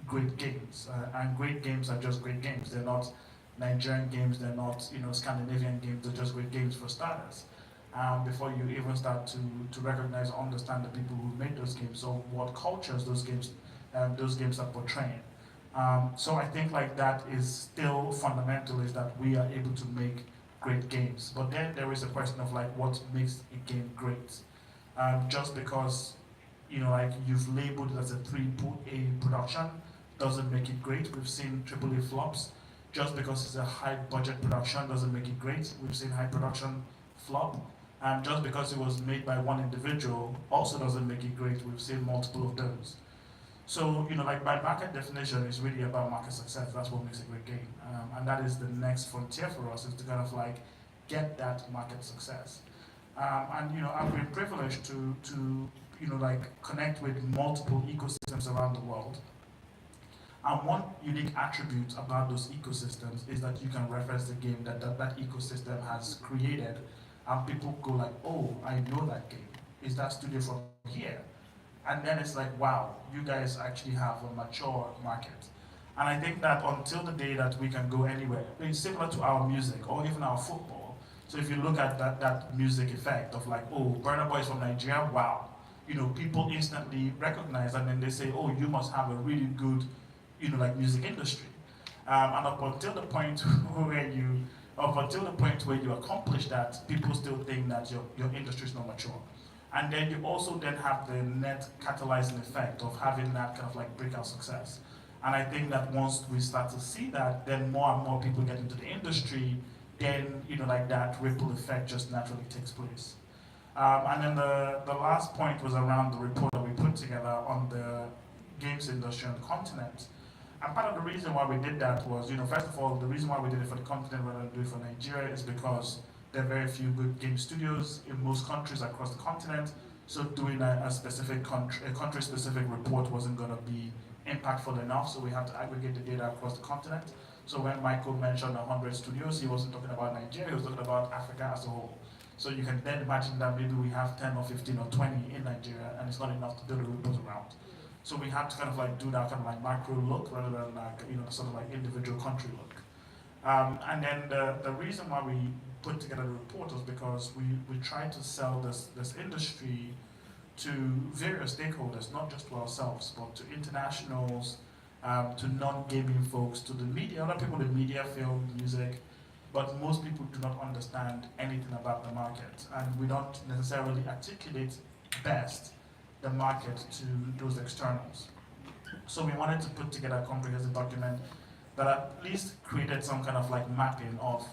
great games. And great games are just great games. They're not Nigerian games, they're not Scandinavian games, they're just great games for starters. Before you even start to recognize or understand the people who made those games, or what cultures those games are portraying. So I think like that is still fundamental, is that we are able to make great games. But then there is a question of like what makes a game great. Just because like you've labeled it as a AAA production doesn't make it great. We've seen AAA flops. Just because it's a high budget production doesn't make it great. We've seen high production flop. Just because it was made by one individual also doesn't make it great. We've seen multiple of those. So, like by market definition, it's really about market success. That's what makes a great game. And that is the next frontier for us, is to kind of like get that market success. And I've been privileged to like connect with multiple ecosystems around the world. And one unique attribute about those ecosystems is that you can reference the game that ecosystem has created, and people go like, oh, I know that game. Is that studio from here? And then it's like, wow, you guys actually have a mature market. And I think that until the day that we can go anywhere, it's similar to our music or even our football. So if you look at that music effect of like, oh, Burna Boy is from Nigeria, wow. People instantly recognize, and then they say, oh, you must have a really good like music industry, and up until the point where you accomplish that, people still think that your industry is not mature. And then you also then have the net catalyzing effect of having that kind of like breakout success. And I think that once we start to see that, then more and more people get into the industry, then like that ripple effect just naturally takes place. And then the last point was around the report that we put together on the games industry on the continent. And part of the reason why we did that was, first of all, the reason why we did it for the continent rather than do it for Nigeria is because there are very few good game studios in most countries across the continent. So doing a specific country-specific report wasn't going to be impactful enough. So we had to aggregate the data across the continent. So when Michael mentioned 100 studios, he wasn't talking about Nigeria, he was talking about Africa as a whole. So you can then imagine that maybe we have 10 or 15 or 20 in Nigeria, and it's not enough to build a report around. So we had to kind of like do that kind of like macro look rather than like, sort of like individual country look. And then the reason why we put together the report was because we tried to sell this industry to various stakeholders, not just to ourselves, but to internationals, to non-gaming folks, to the media, other people in media, film, music, but most people do not understand anything about the market, and we don't necessarily articulate best the market to those externals. So we wanted to put together a comprehensive document that at least created some kind of like mapping of,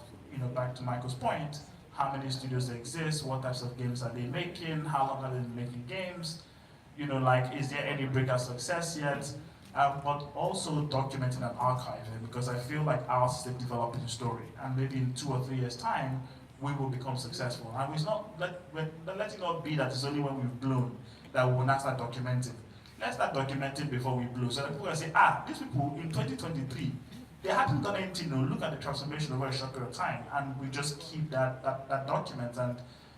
back to Michael's point, how many studios exist, what types of games are they making, how long have they been making games, like is there any breakout success yet, but also documenting and archiving, because I feel like ours is a developing story, and maybe in 2 or 3 years' time, we will become successful. And it's not, let it not be that it's only when we've blown that we will not start documenting. Let's start documenting before we blow, so that people can say, these people in 2023, they haven't done anything, look at the transformation over a short period of time, and we just keep that document. And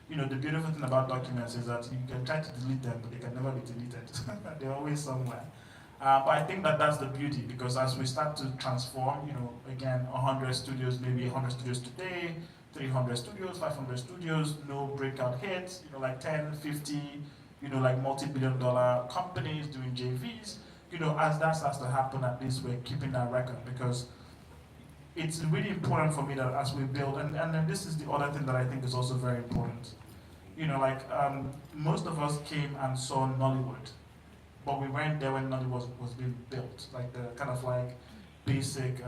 the beautiful thing about documents is that you can try to delete them, but they can never be deleted. They're always somewhere. But I think that's the beauty, because as we start to transform, again, 100 studios, maybe 100 studios today, 300 studios, 500 studios, no breakout hits, like 10, 50, like multi-billion-dollar companies doing JVs, as that starts to happen, at least we're keeping that record, because it's really important for me that as we build, and then this is the other thing that I think is also very important. Most of us came and saw Nollywood, but we weren't there when Nollywood was being built, like the kind of like basic,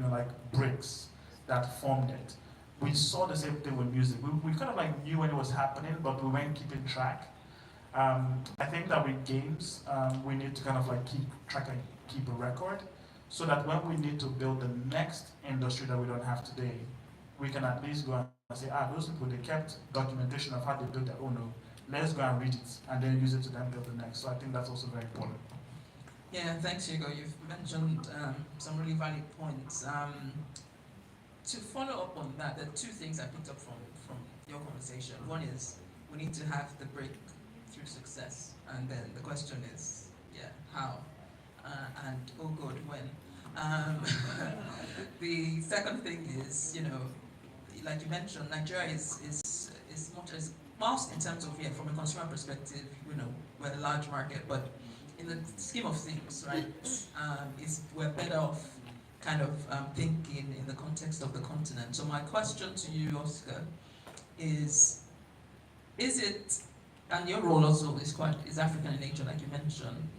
like bricks that formed it. We saw the same thing with music. We kind of like knew when it was happening, but we weren't keeping track. I think that with games, we need to kind of like keep track and keep a record. so that when we need to build the next industry that we don't have today, we can at least go and say, those people, they kept documentation of how they built their own. Let's go and read it and then use it to then build the next. So I think that's also very important. Yeah, thanks, Hugo. You've mentioned some really valid points. To follow up on that, there are two things I picked up from your conversation. One is we need to have the breakthrough success, and then the question is, how? And oh God, when? The second thing is, like you mentioned, Nigeria is much as, whilst in terms of, from a consumer perspective, we're a large market, but in the scheme of things, right, we're better off kind of thinking in the context of the continent. So my question to you, Oscar, is it, and your role also is African in nature, like you mentioned,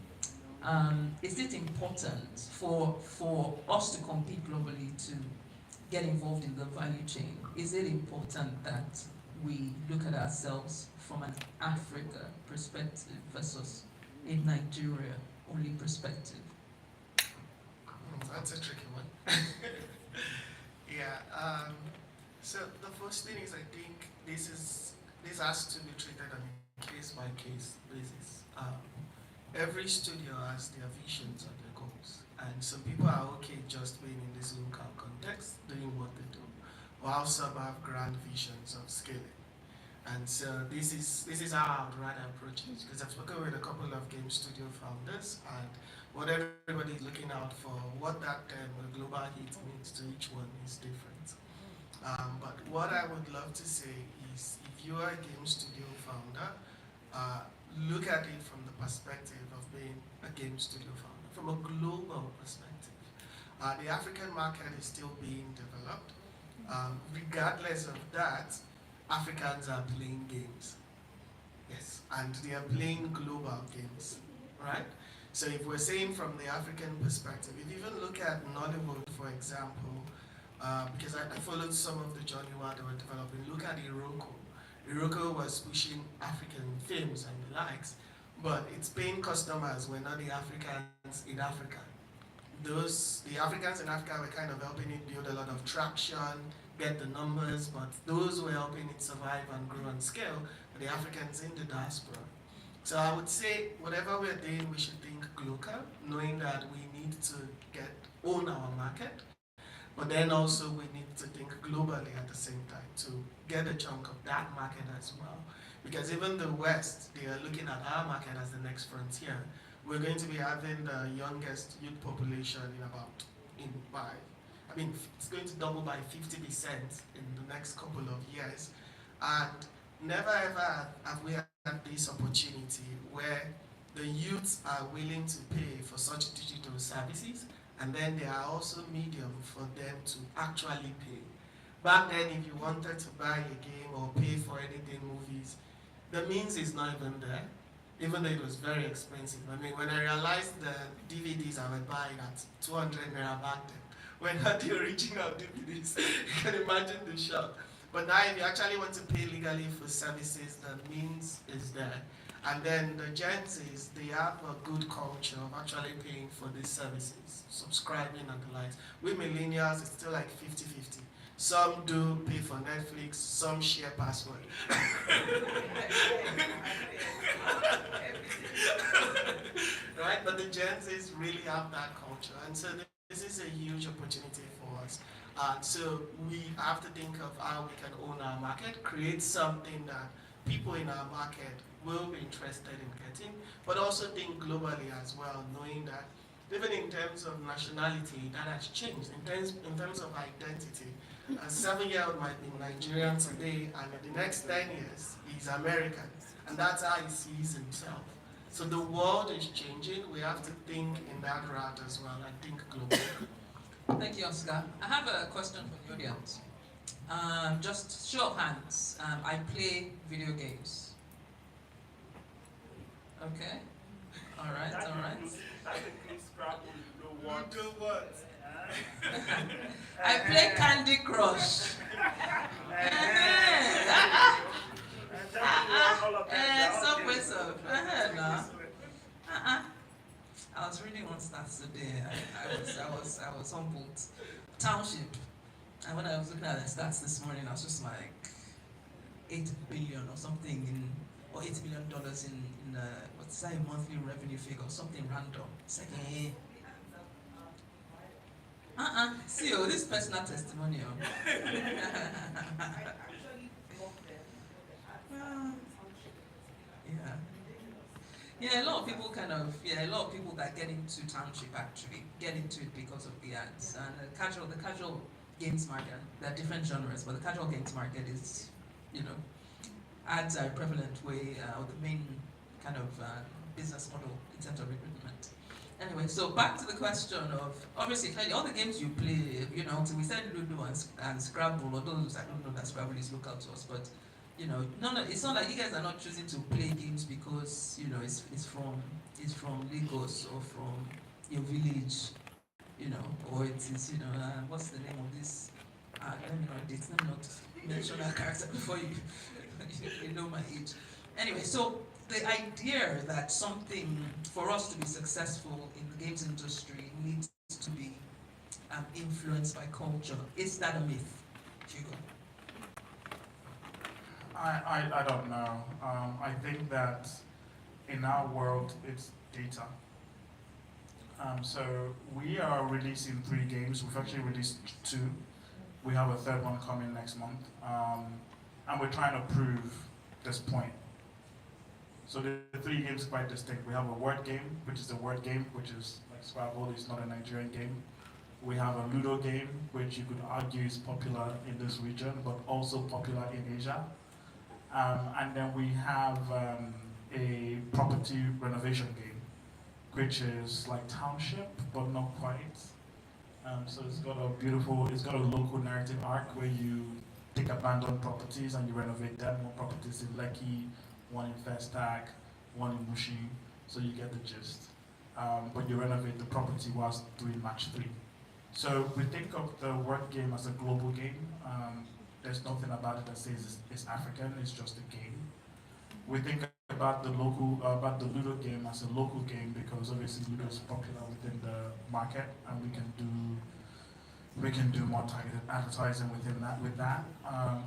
is it important for us to compete globally to get involved in the value chain? Is it important that we look at ourselves from an Africa perspective versus a Nigeria only perspective? That's a tricky one. So the first thing is, I think this has to be treated on a case-by-case basis. Every studio has their visions and their goals, and some people are okay just being in this local context, doing what they do, while some have grand visions of scaling. And so this is how I would rather approach it, because I've spoken with a couple of game studio founders, and what everybody's looking out for, what that global hit means to each one is different. But what I would love to say is, if you are a game studio founder, look at it from the perspective of being a game studio founder, from a global perspective. The African market is still being developed. Regardless of that, Africans are playing games. Yes, and they are playing global games, right? So if we're saying from the African perspective, if you even look at Nollywood, for example, because I followed some of the journey while they were developing, look at Iroko. Iroko was pushing African films and the likes, but its paying customers were not the Africans in Africa. The Africans in Africa were kind of helping it build a lot of traction, get the numbers, but those were helping it survive and grow and scale, the Africans in the diaspora. So I would say, whatever we're doing, we should think local, knowing that we need to own our market, but then also we need to think globally at the same time to get a chunk of that market as well. Because even the West, they are looking at our market as the next frontier. We're going to be having the youngest youth population it's going to double by 50% in the next couple of years. And never ever have we had this opportunity where the youths are willing to pay for such digital services, and then there are also medium for them to actually pay. Back then, if you wanted to buy a game or pay for anything, movies, the means is not even there, even though it was very expensive. I mean, when I realized the DVDs I was buying at 200 naira back then, when I had the original DVDs, you can imagine the shock. But now if you actually want to pay legally for services, the means is there. And then the Gen Zs, they have a good culture of actually paying for these services, subscribing and the likes. With millennials, it's still like 50-50. Some do pay for Netflix, some share password. Right? But the Gen Zs really have that culture. And so this is a huge opportunity for us. So we have to think of how we can own our market, create something that people in our market will be interested in getting, but also think globally as well, knowing that even in terms of nationality, that has changed. In terms of identity, a 7-year-old might be Nigerian today, and in the next 10 years, he's American. And that's how he sees himself. So the world is changing. We have to think in that route as well, and think globally. Thank you, Oscar. I have a question from the audience. Just show of hands. I play video games. Okay. All right. All right. That includes Scrabble. You do what? I play Candy Crush. Subway surf. No. I was reading on stats today. I was humbled. Township. And when I was looking at the stats this morning, I was just like 8 billion or something or $8 million in what's that monthly revenue figure, something random. It's like see, this personal testimonial. Yeah. Yeah, a lot of people a lot of people that get into township actually get into it because of the ads. And the casual games market, there are different genres, but the casual games market is, ads are a prevalent way, or the main kind of business model in terms of recruitment. Anyway, so back to the question of, obviously, clearly, all the games you play, so we said Ludo and Scrabble, although I don't know that Scrabble is local to us, but, it's not like you guys are not choosing to play games because, it's from Lagos or from your village, or it is, what's the name of this? Let me not mention that character before you, you know my age. Anyway, so the idea that something, for us to be successful in the games industry, needs to be influenced by culture. Is that a myth, Hugo? I don't know. I think that in our world, it's data. So we are releasing 3 games. We've actually released 2. We have a 3rd one coming next month. And we're trying to prove this point. So the 3 games are quite distinct. We have a word game, which is a word game, which is like Scrabble, it's not a Nigerian game. We have a Ludo game, which you could argue is popular in this region, but also popular in Asia. And then we have a property renovation game, which is like Township, but not quite. So it's got a local narrative arc where you take abandoned properties and you renovate them. One properties in Lekki, one in Festac, one in Mushi, so you get the gist. But you renovate the property whilst doing match 3. So we think of the word game as a global game. There's nothing about it that says it's African, it's just a game. We think about the Ludo game as a local game because obviously Ludo is popular within the market, and we can do more targeted advertising with that.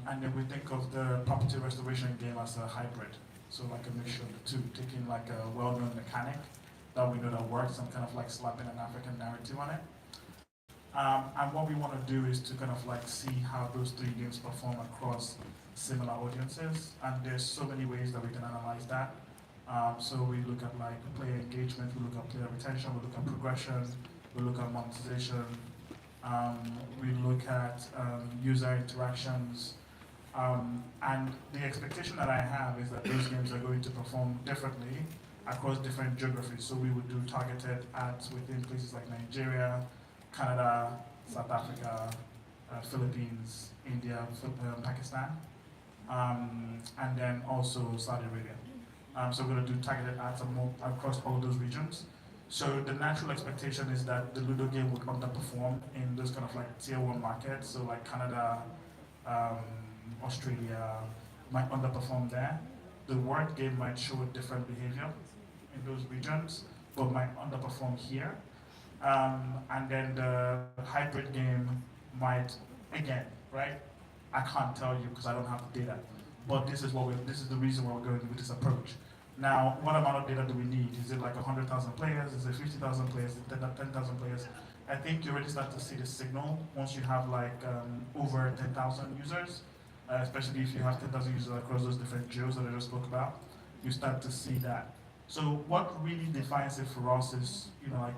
And then we think of the property restoration game as a hybrid. So like a mixture of the two, taking like a well-known mechanic that we know that works and kind of like slapping an African narrative on it. And what we want to do is to kind of like see how those 3 games perform across similar audiences. And there's so many ways that we can analyze that. So we look at like player engagement, we look at player retention, we look at progression, we look at monetization, we look at user interactions. And the expectation that I have is that those games are going to perform differently across different geographies. So we would do targeted ads within places like Nigeria, Canada, South Africa, Philippines, India, Pakistan, and then also Saudi Arabia. So we're going to do targeted ads across all of those regions. So the natural expectation is that the Ludo game would underperform in those kind of like tier 1 markets. So like Canada, Australia might underperform there. The word game might show a different behavior in those regions, but might underperform here. And then the hybrid game might, again, right? I can't tell you because I don't have the data, but this is the reason why we're going with this approach. Now, what amount of data do we need? Is it like 100,000 players? Is it 50,000 players? Is it 10,000 players? I think you already start to see the signal once you have like over 10,000 users, especially if you have 10,000 users across those different geos that I just spoke about. You start to see that. So what really defines it for us is, like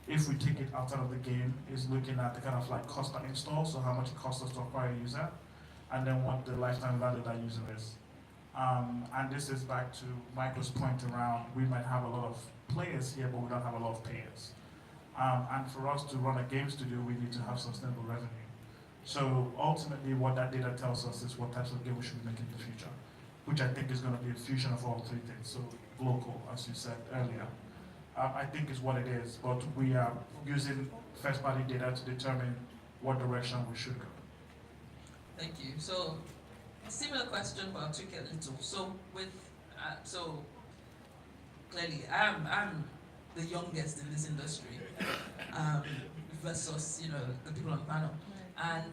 if we take it outside of the game, is looking at the kind of like cost per install, so how much it costs us to acquire a user, and then what the lifetime value of that user is. And this is back to Michael's point around, we might have a lot of players here, but we don't have a lot of payers. And for us to run a game studio, we need to have sustainable revenue. So ultimately what that data tells us is what types of game we should be making in the future, which I think is going to be a fusion of all 3 things. So local, as you said earlier, I think is what it is, but we are using first-party data to determine what direction we should go. Thank you. So, a similar question, but I'll tweak it a little. So, with so clearly, I'm the youngest in this industry versus, the people on the panel. And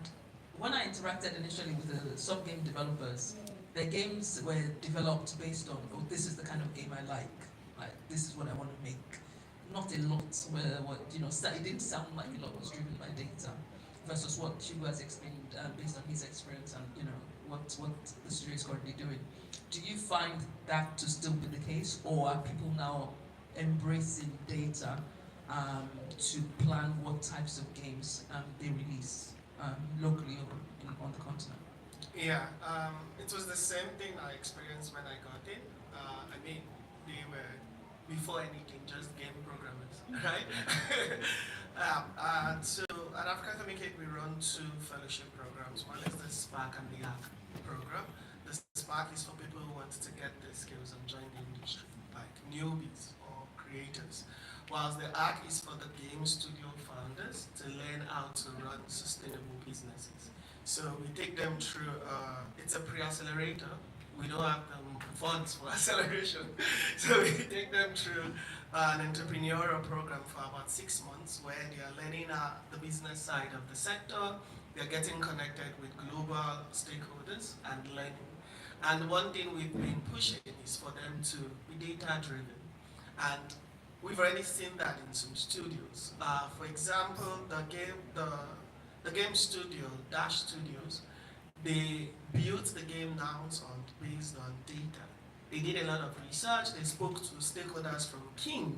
when I interacted initially with the sub-game developers, their games were developed based on, oh, this is the kind of game I like this is what I want to make. Not a lot it didn't sound like a lot was driven by data versus what Hugo has explained based on his experience and, what the studio is currently doing. Do you find that to still be the case, or are people now embracing data to plan what types of games they release locally or on the continent? Yeah, it was the same thing I experienced when I got in. They were, before anything, just game programmers, right? So at Africa Communicate, we run 2 fellowship programs. One is the Spark and the ARC program. The Spark is for people who want to get their skills and join the industry, like newbies or creators. Whilst the ARC is for the game studio founders to learn how to run sustainable businesses. So we take them through, it's a pre-accelerator. We don't have the funds for acceleration. So we take them through an entrepreneurial program for about 6 months where they are learning the business side of the sector. They're getting connected with global stakeholders and learning. And one thing we've been pushing is for them to be data-driven. And we've already seen that in some studios. For example, the game studio, Dash Studios, they built the game now based on data. They did a lot of research. They spoke to stakeholders from King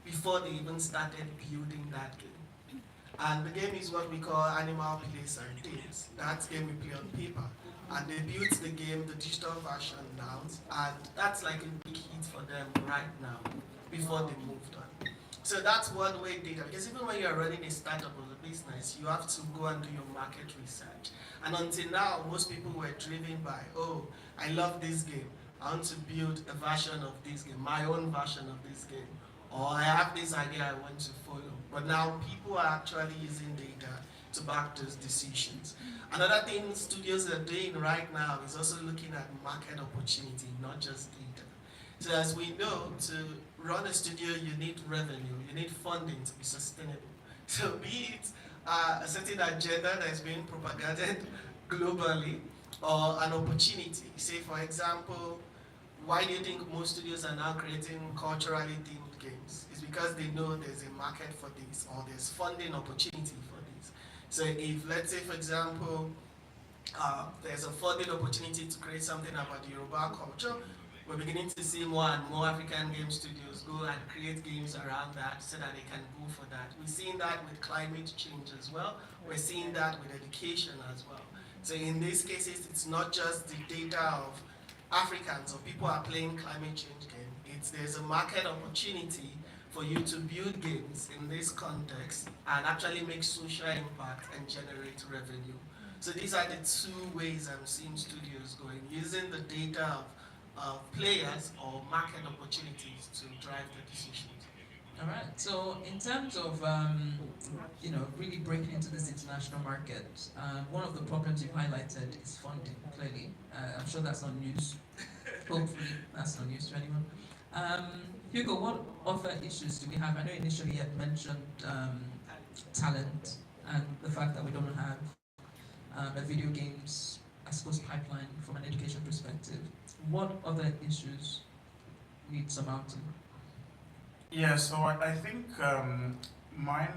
before they even started building that game. And the game is what we call Animal Place and Tales. That game we play on paper. And they built the game, the digital version now, and that's like a big hit for them right now, before they moved on. So that's one way data, because even when you're running a startup or a business, you have to go and do your market research. And until now, most people were driven by, oh, I love this game. I want to build a version of this game, my own version of this game. Or I have this idea I want to follow. But now people are actually using data to back those decisions. Another thing studios are doing right now is also looking at market opportunity, not just data. So as we know, to run a studio, you need revenue, you need funding to be sustainable. So be it a certain agenda that is being propagated globally, or an opportunity. Say, for example, why do you think most studios are now creating culturally themed games? It's because they know there's a market for this, or there's funding opportunity for this. So if, let's say, for example, there's a funding opportunity to create something about the Yoruba culture, we're beginning to see more and more African game studios go and create games around that so that they can go for that. We're seeing that with climate change as well. We're seeing that with education as well. So in these cases, it's not just the data of Africans or people are playing climate change game. There's a market opportunity for you to build games in this context and actually make social impact and generate revenue. So these are the 2 ways I'm seeing studios going, using the data of players or market opportunities to drive the decisions. All right. So in terms of really breaking into this international market, one of the problems you've highlighted is funding. Clearly, I'm sure that's not news. Hopefully, that's not news to anyone. Hugo, what other issues do we have? I know initially you had mentioned talent and the fact that we don't have a video games, I suppose, pipeline from an education perspective. What other issues need surmounting? Yeah, so I think mine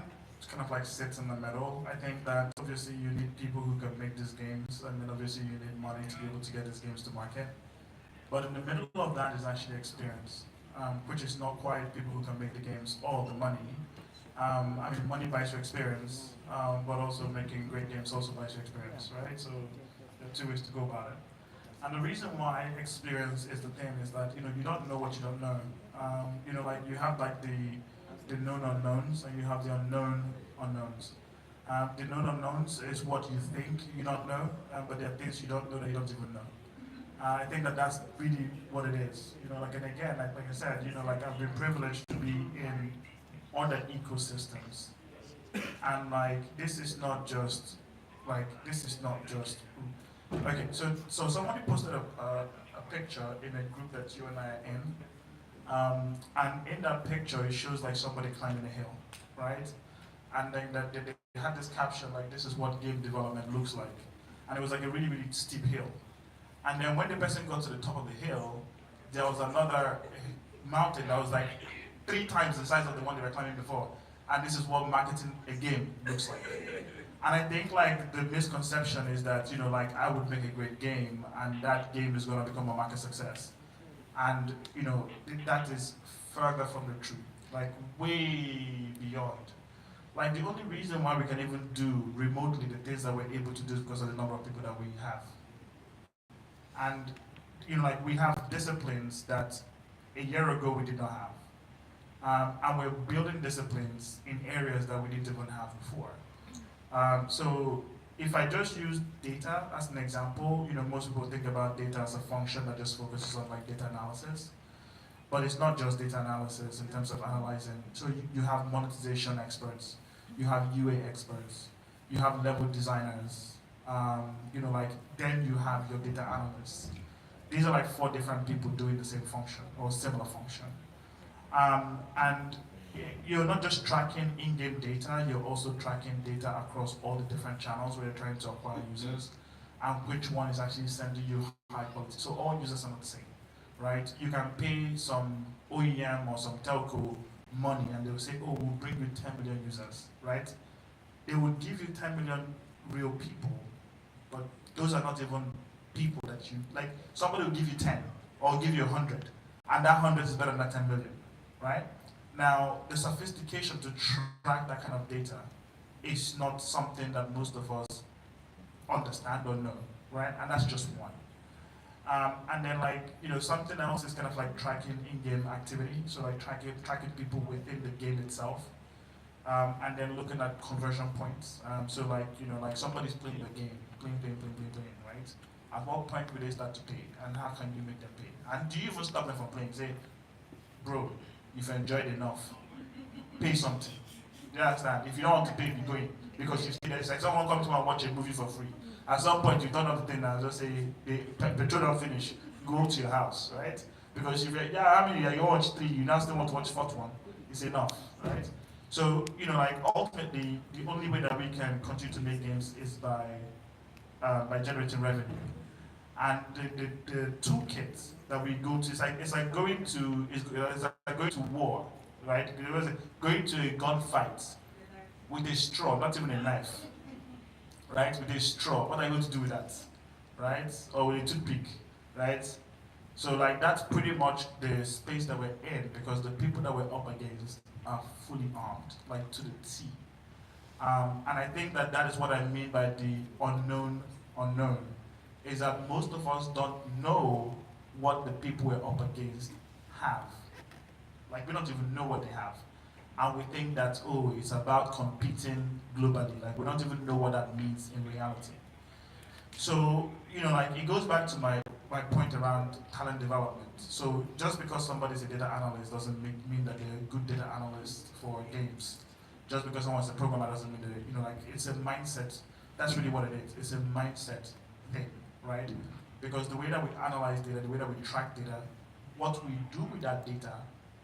kind of like sits in the middle. I think that obviously you need people who can make these games, and then obviously you need money to be able to get these games to market. But in the middle of that is actually experience, which is not quite people who can make the games or the money. Money buys your experience, but also making great games also buys your experience, right? So there are 2 ways to go about it. And the reason why experience is the thing is that you don't know what you don't know. You have like the known unknowns and you have the unknown unknowns. The known unknowns is what you think you don't know, but there are things you don't know that you don't even know. I think that's really what it is. And again, like I said, I've been privileged to be in other ecosystems, and this is not just. Okay, so somebody posted a picture in a group that you and I are in, And in that picture, it shows like somebody climbing a hill, right? And then they had this caption like, "This is what game development looks like," and it was like a really really steep hill. And then when the person got to the top of the hill, there was another mountain that was like 3 times the size of the one they were climbing before. And this is what marketing a game looks like. And I think like the misconception is that, you know, like I would make a great game and that game is gonna become a market success. And, you know, that is further from the truth, like way beyond. Like the only reason why we can even do remotely the things that we're able to do is because of the number of people that we have. And, you know, like we have disciplines that a year ago we did not have. And we're building disciplines in areas that we didn't even have before. So if I just use data as an example, you know, most people think about data as a function that just focuses on like data analysis. But it's not just data analysis in terms of analyzing. So you have monetization experts, you have UA experts, you have level designers, you know, like then you have your data analysts. These are like 4 different people doing the same function or similar function. And you're not just tracking in-game data, you're also tracking data across all the different channels where you're trying to acquire users and which one is actually sending you high quality. So all users are not the same, right? You can pay some OEM or some telco money and they'll say, oh, we'll bring you 10 million users, right? They will give you 10 million real people, but those are not even people that you, like somebody will give you 10 or give you 100 and that 100 is better than that 10 million, right? Now, the sophistication to track that kind of data is not something that most of us understand or know, right? And that's just one. And then like, you know, something else is kind of like tracking in-game activity. So like tracking people within the game itself. And then looking at conversion points. So like, you know, like somebody's playing a game, playing, right? At what point will they start to pay? And how can you make them pay? And do you even stop them from playing? Say, bro, you've enjoyed enough, pay something. You understand? If you don't want to pay, be going. Because you see, there's like someone come to and watch a movie for free. At some point, you turn off the thing and just say, the petrol don't finish, go to your house, right? Because if you're, yeah, I mean, you watch 3, you now still want to watch 4th one, it's enough, right? So, you know, like ultimately, the only way that we can continue to make games is by generating revenue. And the toolkit that we go to, it's like going to war, right? Going to a gunfight with a straw, not even a knife, right? With a straw, what are you going to do with that, right? Or with a toothpick, right? So like that's pretty much the space that we're in because the people that we're up against are fully armed, like to the T. And I think that that is what I mean by the unknown, is that most of us don't know what the people we're up against have. Like we don't even know what they have. And we think that, oh, it's about competing globally. Like we don't even know what that means in reality. So, you know, like it goes back to my point around talent development. So just because somebody's a data analyst doesn't mean that they're a good data analyst for games. Just because someone's a programmer doesn't mean that, you know, like it's a mindset. That's really what it is. It's a mindset thing, right? Because the way that we analyze data, the way that we track data, what we do with that data,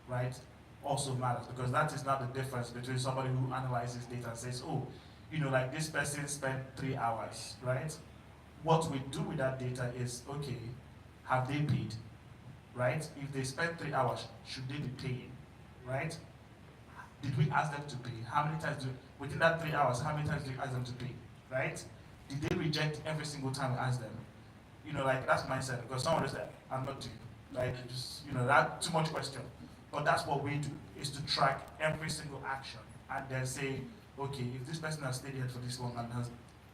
right, also matters. Because that is not the difference between somebody who analyzes data and says, oh, you know, like this person spent 3 hours, right? What we do with that data is, okay, have they paid, right? If they spent 3 hours, should they be paying, right? Did we ask them to pay? How many times within that 3 hours, how many times did we ask them to pay, right? Did they reject every single time we asked them? You know, like that's mindset, because someone is like, I'm not doing, like, just, you know, that too much question. But that's what we do, is to track every single action and then say, okay, if this person has stayed here for this long and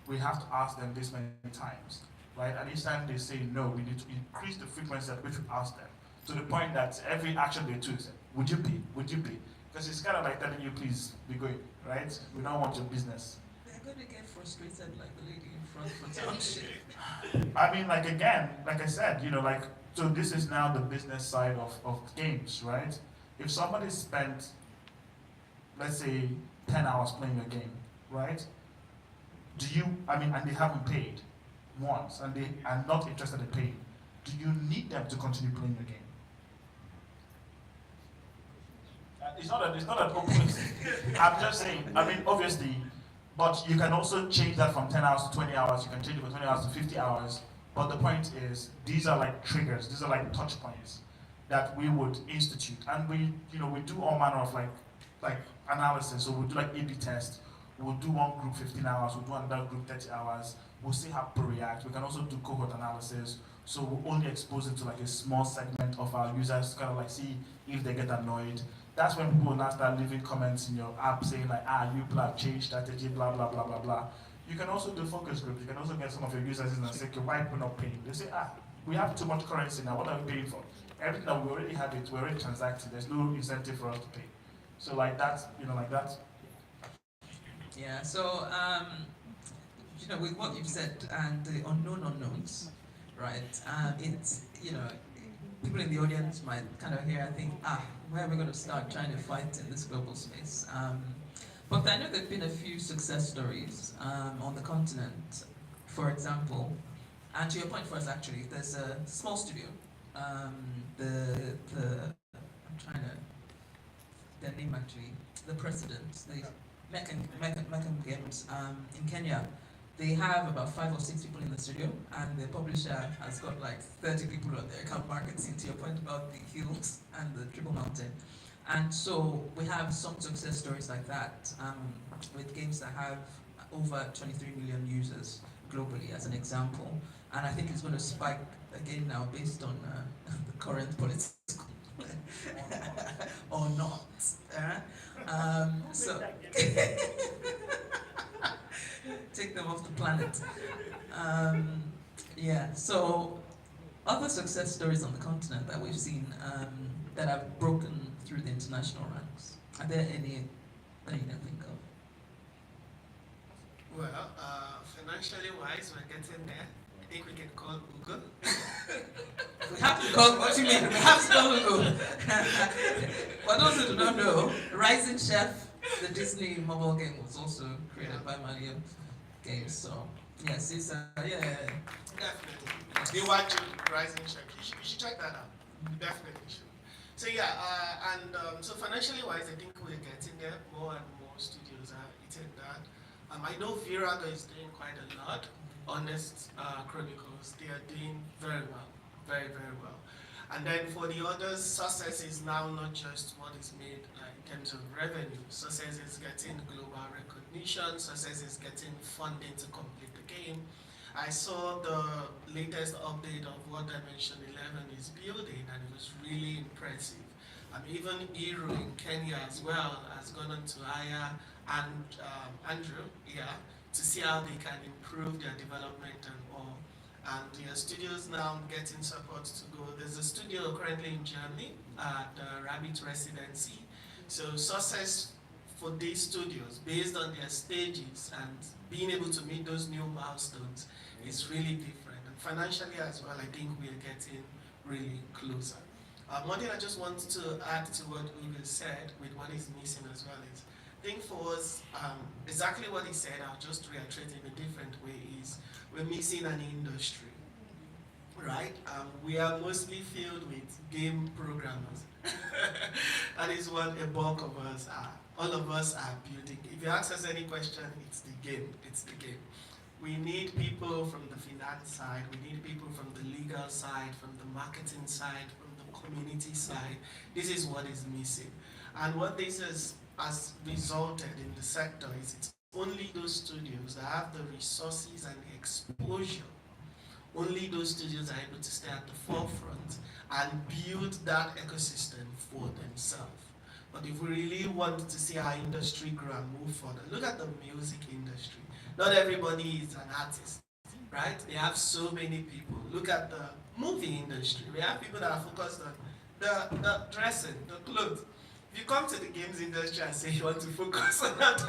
we have to ask them this many times, right? And each time they say no, we need to increase the frequency at which we ask them, to the point that every action they took, would you pay? Would you pay? Because it's kind of like telling you, please, be going, right? We don't want your business. They're going to get frustrated like the lady in front for township. I mean, like again, like I said, you know, like, so this is now the business side of games, right? If somebody spent, let's say, 10 hours playing a game, right? Do you, I mean, and they haven't paid once, and they are not interested in paying, do you need them to continue playing the game? it's not an open. I'm just saying. I mean, obviously, but you can also change that from 10 hours to 20 hours. You can change it from 20 hours to 50 hours. But the point is, these are like triggers. These are like touch points that we would institute, and we do all manner of like analysis. So we'll do like A/B test. We'll do one group 15 hours. We'll do another group 30 hours. We'll see how people react. We can also do cohort analysis. So we'll only expose it to like a small segment of our users to kind of like see if they get annoyed. That's when people will now start leaving comments in your app saying like, you people have changed strategy, blah, blah, blah, blah, blah. You can also do focus groups. You can also get some of your users in and say, okay, why are people not paying? They say, we have too much currency now, what are we paying for? Everything that we already have it, we're already transacting. There's no incentive for us to pay. So like that, like that. Yeah, so, with what you've said and the unknown unknowns, right, it's, people in the audience might kind of hear and think, where are we going to start trying to fight in this global space? But I know there have been a few success stories on the continent, for example, and to your point first actually, there's a small studio, their name actually, the president, the Meccan Games in Kenya. They have about 5 or 6 people in the studio, and the publisher has got like 30 people on their account marketing, to your point about the hills and the Triple Mountain. And so we have some success stories like that with games that have over 23 million users globally, as an example. And I think it's going to spike again now based on the current politics or not. So take them off the planet. Yeah, so other success stories on the continent that we've seen that have broken through the international ranks. Are there any that you can think of? Well, financially wise, we're getting there. I think we can call Google. We have to call, what do you mean? We have to call Google. For those who do not know, Rising Chef, the Disney mobile game, was also created by Mario Games. So, yes, it's yeah. Definitely. They watch Rising Chef. You should check that out. You definitely should. So yeah, so financially wise, I think we're getting there. More and more studios are eating that. I know Virago is doing quite a lot. Honest Chronicles, they are doing very well, very, very well. And then for the others, success is now not just what is made in terms of revenue. Success is getting global recognition. Success is getting funding to complete the game. I saw the latest update of what Dimension 11 is building, and it was really impressive. Even Hero in Kenya as well has gone on to hire Andrew, to see how they can improve their development and all. And their studios now getting support to go. There's a studio currently in Germany at Rabbit Residency. So success for these studios, based on their stages and being able to meet those new milestones, is really different. And financially as well, I think we're getting really closer. One thing I just want to add to what Ugo said with what is missing as well is, I think for us, exactly what he said, I'll just reiterate in a different way, is we're missing an industry, right? We are mostly filled with game programmers. That is what a bulk of us are. All of us are building. If you ask us any question, it's the game, it's the game. We need people from the finance side, we need people from the legal side, from the marketing side, from the community side. This is what is missing. And what this has resulted in the sector is it's only those studios that have the resources and the exposure. Only those studios are able to stay at the forefront and build that ecosystem for themselves. But if we really want to see our industry grow and move further, look at the music industry. Not everybody is an artist, right? They have so many people. Look at the movie industry. We have people that are focused on the dressing, the clothes. If you come to the games industry and say you want to focus on that,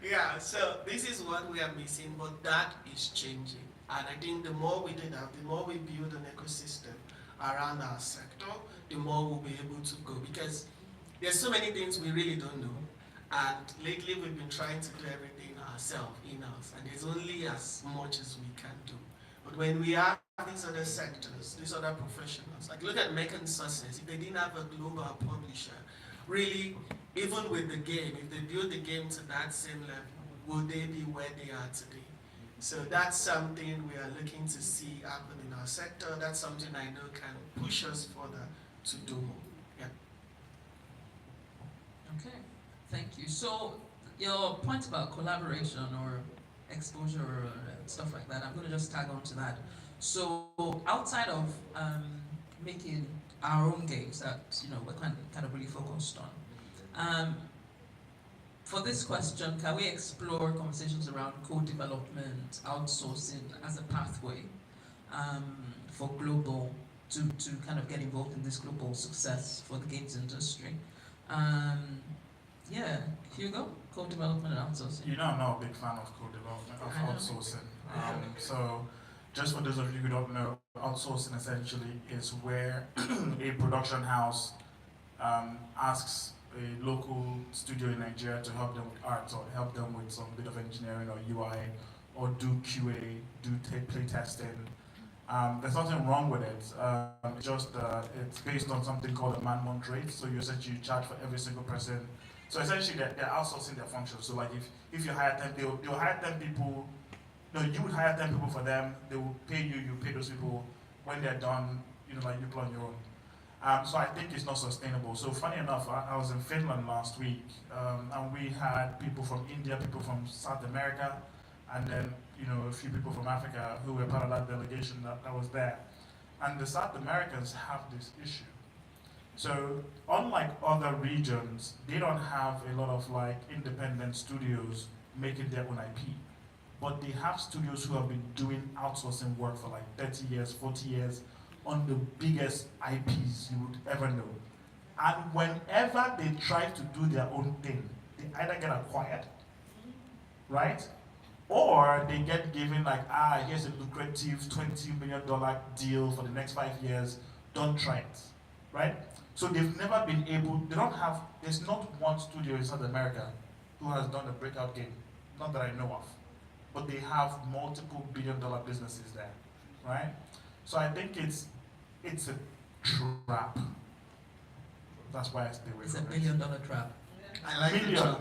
yeah, so this is what we are missing, but that is changing. And I think the more we do that, the more we build an ecosystem around our sector, the more we'll be able to go. Because there's so many things we really don't know. And lately we've been trying to do everything ourselves, in-house. And there's only as much as we can do. But But when we have these other sectors, these other professionals, like look at Meccan Success, if they didn't have a global publisher, really, even with the game, if they build the game to that same level, would they be where they are today? So that's something we are looking to see happen in our sector. That's something I know can push us further to do more. Yeah. Okay, thank you. So your point about collaboration or exposure or stuff like that, I'm going to just tag on to that. So outside of making our own games that we're kind of really focused on, for this question, can we explore conversations around co-development, outsourcing as a pathway for global, to kind of get involved in this global success for the games industry? Yeah, Hugo, co-development and outsourcing. I'm not a big fan of co-development, of outsourcing. So, just for those of you who don't know, outsourcing essentially is where a production house asks a local studio in Nigeria to help them with art or help them with some bit of engineering or UI or do QA, do play testing. There's nothing wrong with it. It's just it's based on something called a man-month rate. So you essentially charge for every single person. So essentially they're outsourcing their functions. So like if you hire 10, they'll hire 10 people. No, you would hire 10 people for them. They will pay you. You pay those people. When they're done, like you plan your own. So I think it's not sustainable. So funny enough, I was in Finland last week, and we had people from India, people from South America, and then a few people from Africa who were part of that delegation that was there. And the South Americans have this issue. So unlike other regions, they don't have a lot of like independent studios making their own IP. But they have studios who have been doing outsourcing work for like 30 years, 40 years, on the biggest IPs you would ever know. And whenever they try to do their own thing, they either get acquired, right? Or they get given like, here's a lucrative $20 million deal for the next 5 years, don't try it, right? So they've never been able, there's not one studio in South America who has done a breakout game, not that I know of. But they have multiple billion-dollar businesses there, right? So I think it's a trap. That's why I stay away from it. It's a billion-dollar trap. I like the trap.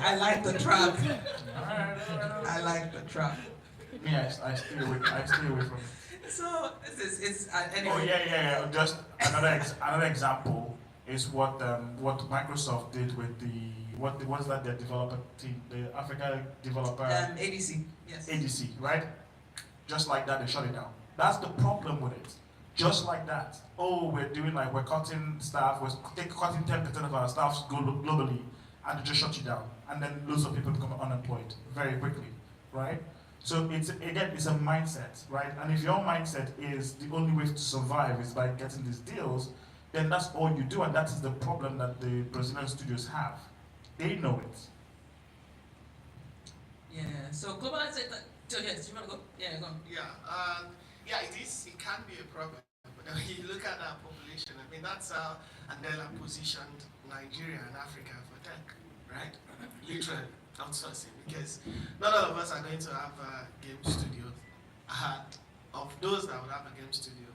I like the trap. I like the trap. Yes, I stay away from it. So it's anyway. Oh yeah. Just another example is what Microsoft did with what's that their developer team, the Africa developer. ADC. Yes. ADC, right? Just like that, they shut it down. That's the problem with it. Just like that. Oh, we're cutting staff, we're cutting 10% of our staff globally, and they just shut you down. And then loads of people become unemployed very quickly, right? So it's a mindset, right? And if your mindset is the only way to survive is by getting these deals, then that's all you do, and that is the problem that the Brazilian studios have. They know it. Yeah, so globalization, yes, you want to go? Yeah, go on. Yeah, it can be a problem. But when you look at our population, I mean, that's how Andela positioned Nigeria and Africa for tech, right? Literally, outsourcing, because not all of us are going to have a game studio. Of those that would have a game studio,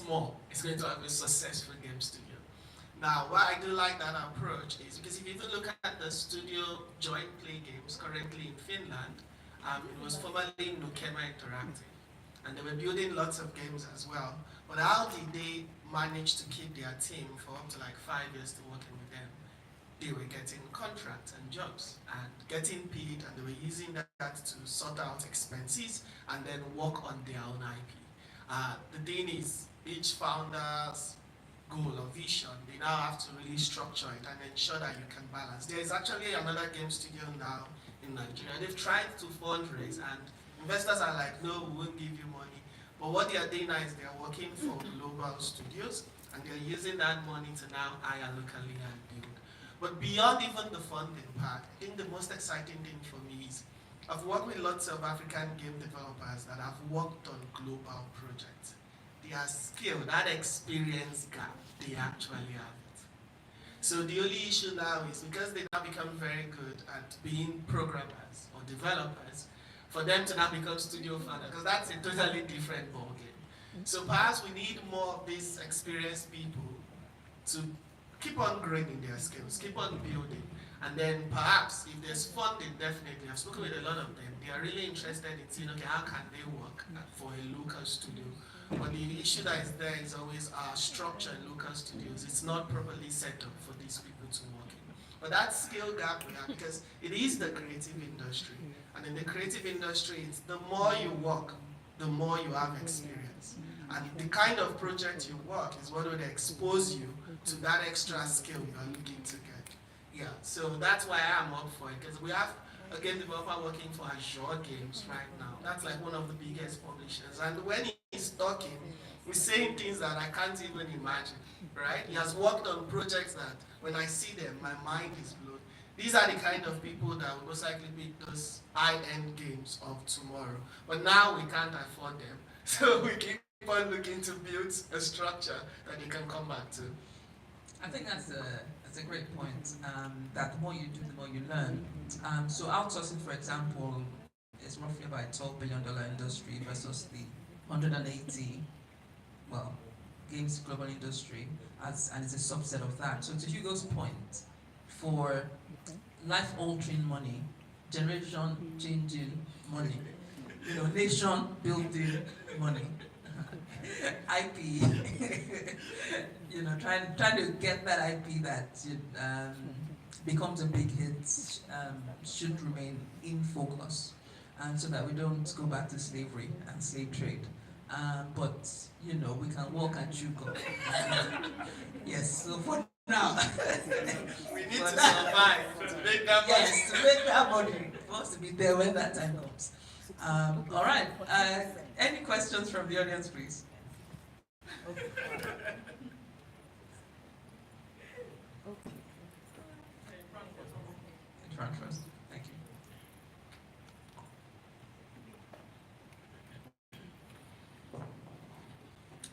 more is going to have a successful game studio. Now, why I do like that approach is because if you even look at the studio joint play games currently in Finland, it was formerly Nukema Interactive. And they were building lots of games as well. But how did they manage to keep their team for up to like 5 years to working with them? They were getting contracts and jobs and getting paid, and they were using that to sort out expenses and then work on their own IP. The thing is, each founder's goal or vision, they now have to really structure it and ensure that you can balance. There is actually another game studio now in Nigeria. They've tried to fundraise, and investors are like, no, we won't give you money. But what they are doing now is they are working for global studios, and they're using that money to now hire locally and build. But beyond even the funding part, I think the most exciting thing for me is I've worked with lots of African game developers that have worked on global projects. Their skill, that experience gap, they actually have it. So the only issue now is because they now become very good at being programmers or developers, for them to now become studio founder, because that's a totally different ballgame. So perhaps we need more of these experienced people to keep on growing in their skills, keep on building. And then perhaps if there's funding, definitely, I've spoken with a lot of them, they are really interested in seeing, okay, how can they work for a local studio? But the issue that is there is always our structure in local studios. It's not properly set up for these people to work in. But that skill gap we have, because it is the creative industry. And in the creative industry, it's the more you work, the more you have experience. And the kind of project you work is what would expose you to that extra skill you are looking to get. Yeah, so that's why I'm up for it, because we have a game developer working for Azure Games right now. That's like one of the biggest publishers. And when he's talking, he's saying things that I can't even imagine, right? He has worked on projects that when I see them, my mind is blown. These are the kind of people that will most likely make those high-end games of tomorrow. But now we can't afford them. So we keep on looking to build a structure that they can come back to. I think that's a great point, that the more you do, the more you learn. So outsourcing, for example, is roughly about a $12 billion industry versus the 180, well, games global industry, and it's a subset of that. So to Hugo's point, for life-altering money, generation-changing money, nation-building money, IP, trying to get that IP that becomes a big hit should remain in focus, and so that we don't go back to slavery and slave trade. But we can walk and chew gum. Yes. So for now, we need to survive to make that money. Yes, to make that money. It wants to be there when that time comes. All right. Any questions from the audience, please? In front first. Thank you.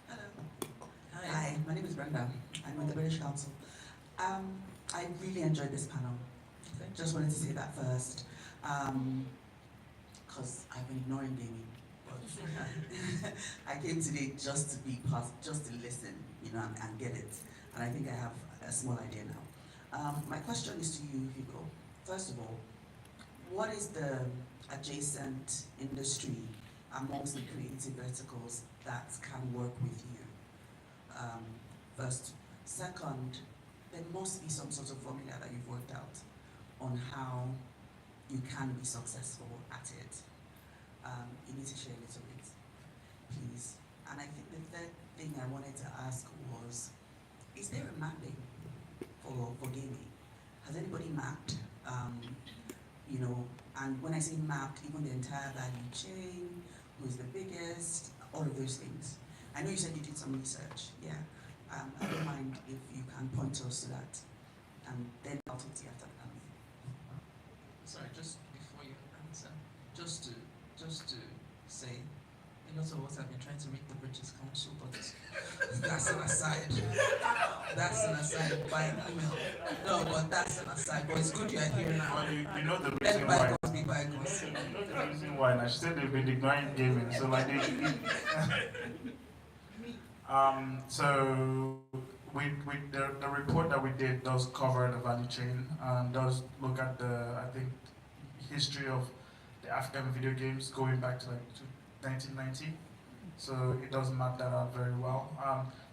Hello. Hi, my name is Brenda. I'm with the British Council. I really enjoyed this panel. Just wanted to say that first, because I've been ignoring gaming. I came today just to be just to listen, and get it. And I think I have a small idea now. My question is to you, Hugo. First of all, what is the adjacent industry amongst the creative verticals that can work with you? First. Second, there must be some sort of formula that you've worked out on how you can be successful at it. You need to share a little bit, please. And I think the third thing I wanted to ask was, is there a mapping for gaming? Has anybody mapped, and when I say mapped, even the entire value chain, who's the biggest, all of those things. I know you said you did some research, yeah. I don't mind if you can point us to that, and then I'll talk to you after that. Sorry, just before you answer, just to say, a lot of us have been trying to reach the British Council, but that's an aside. That's an aside by email. No, but that's an aside. But it's good you're here now. Well, you know the reason why. Be bygones. You know the reason why. And she said they've been ignoring gaming, so like they should. So the report that we did does cover the value chain and does look at the history of the African video games going back to 1990. So it does map that out very well.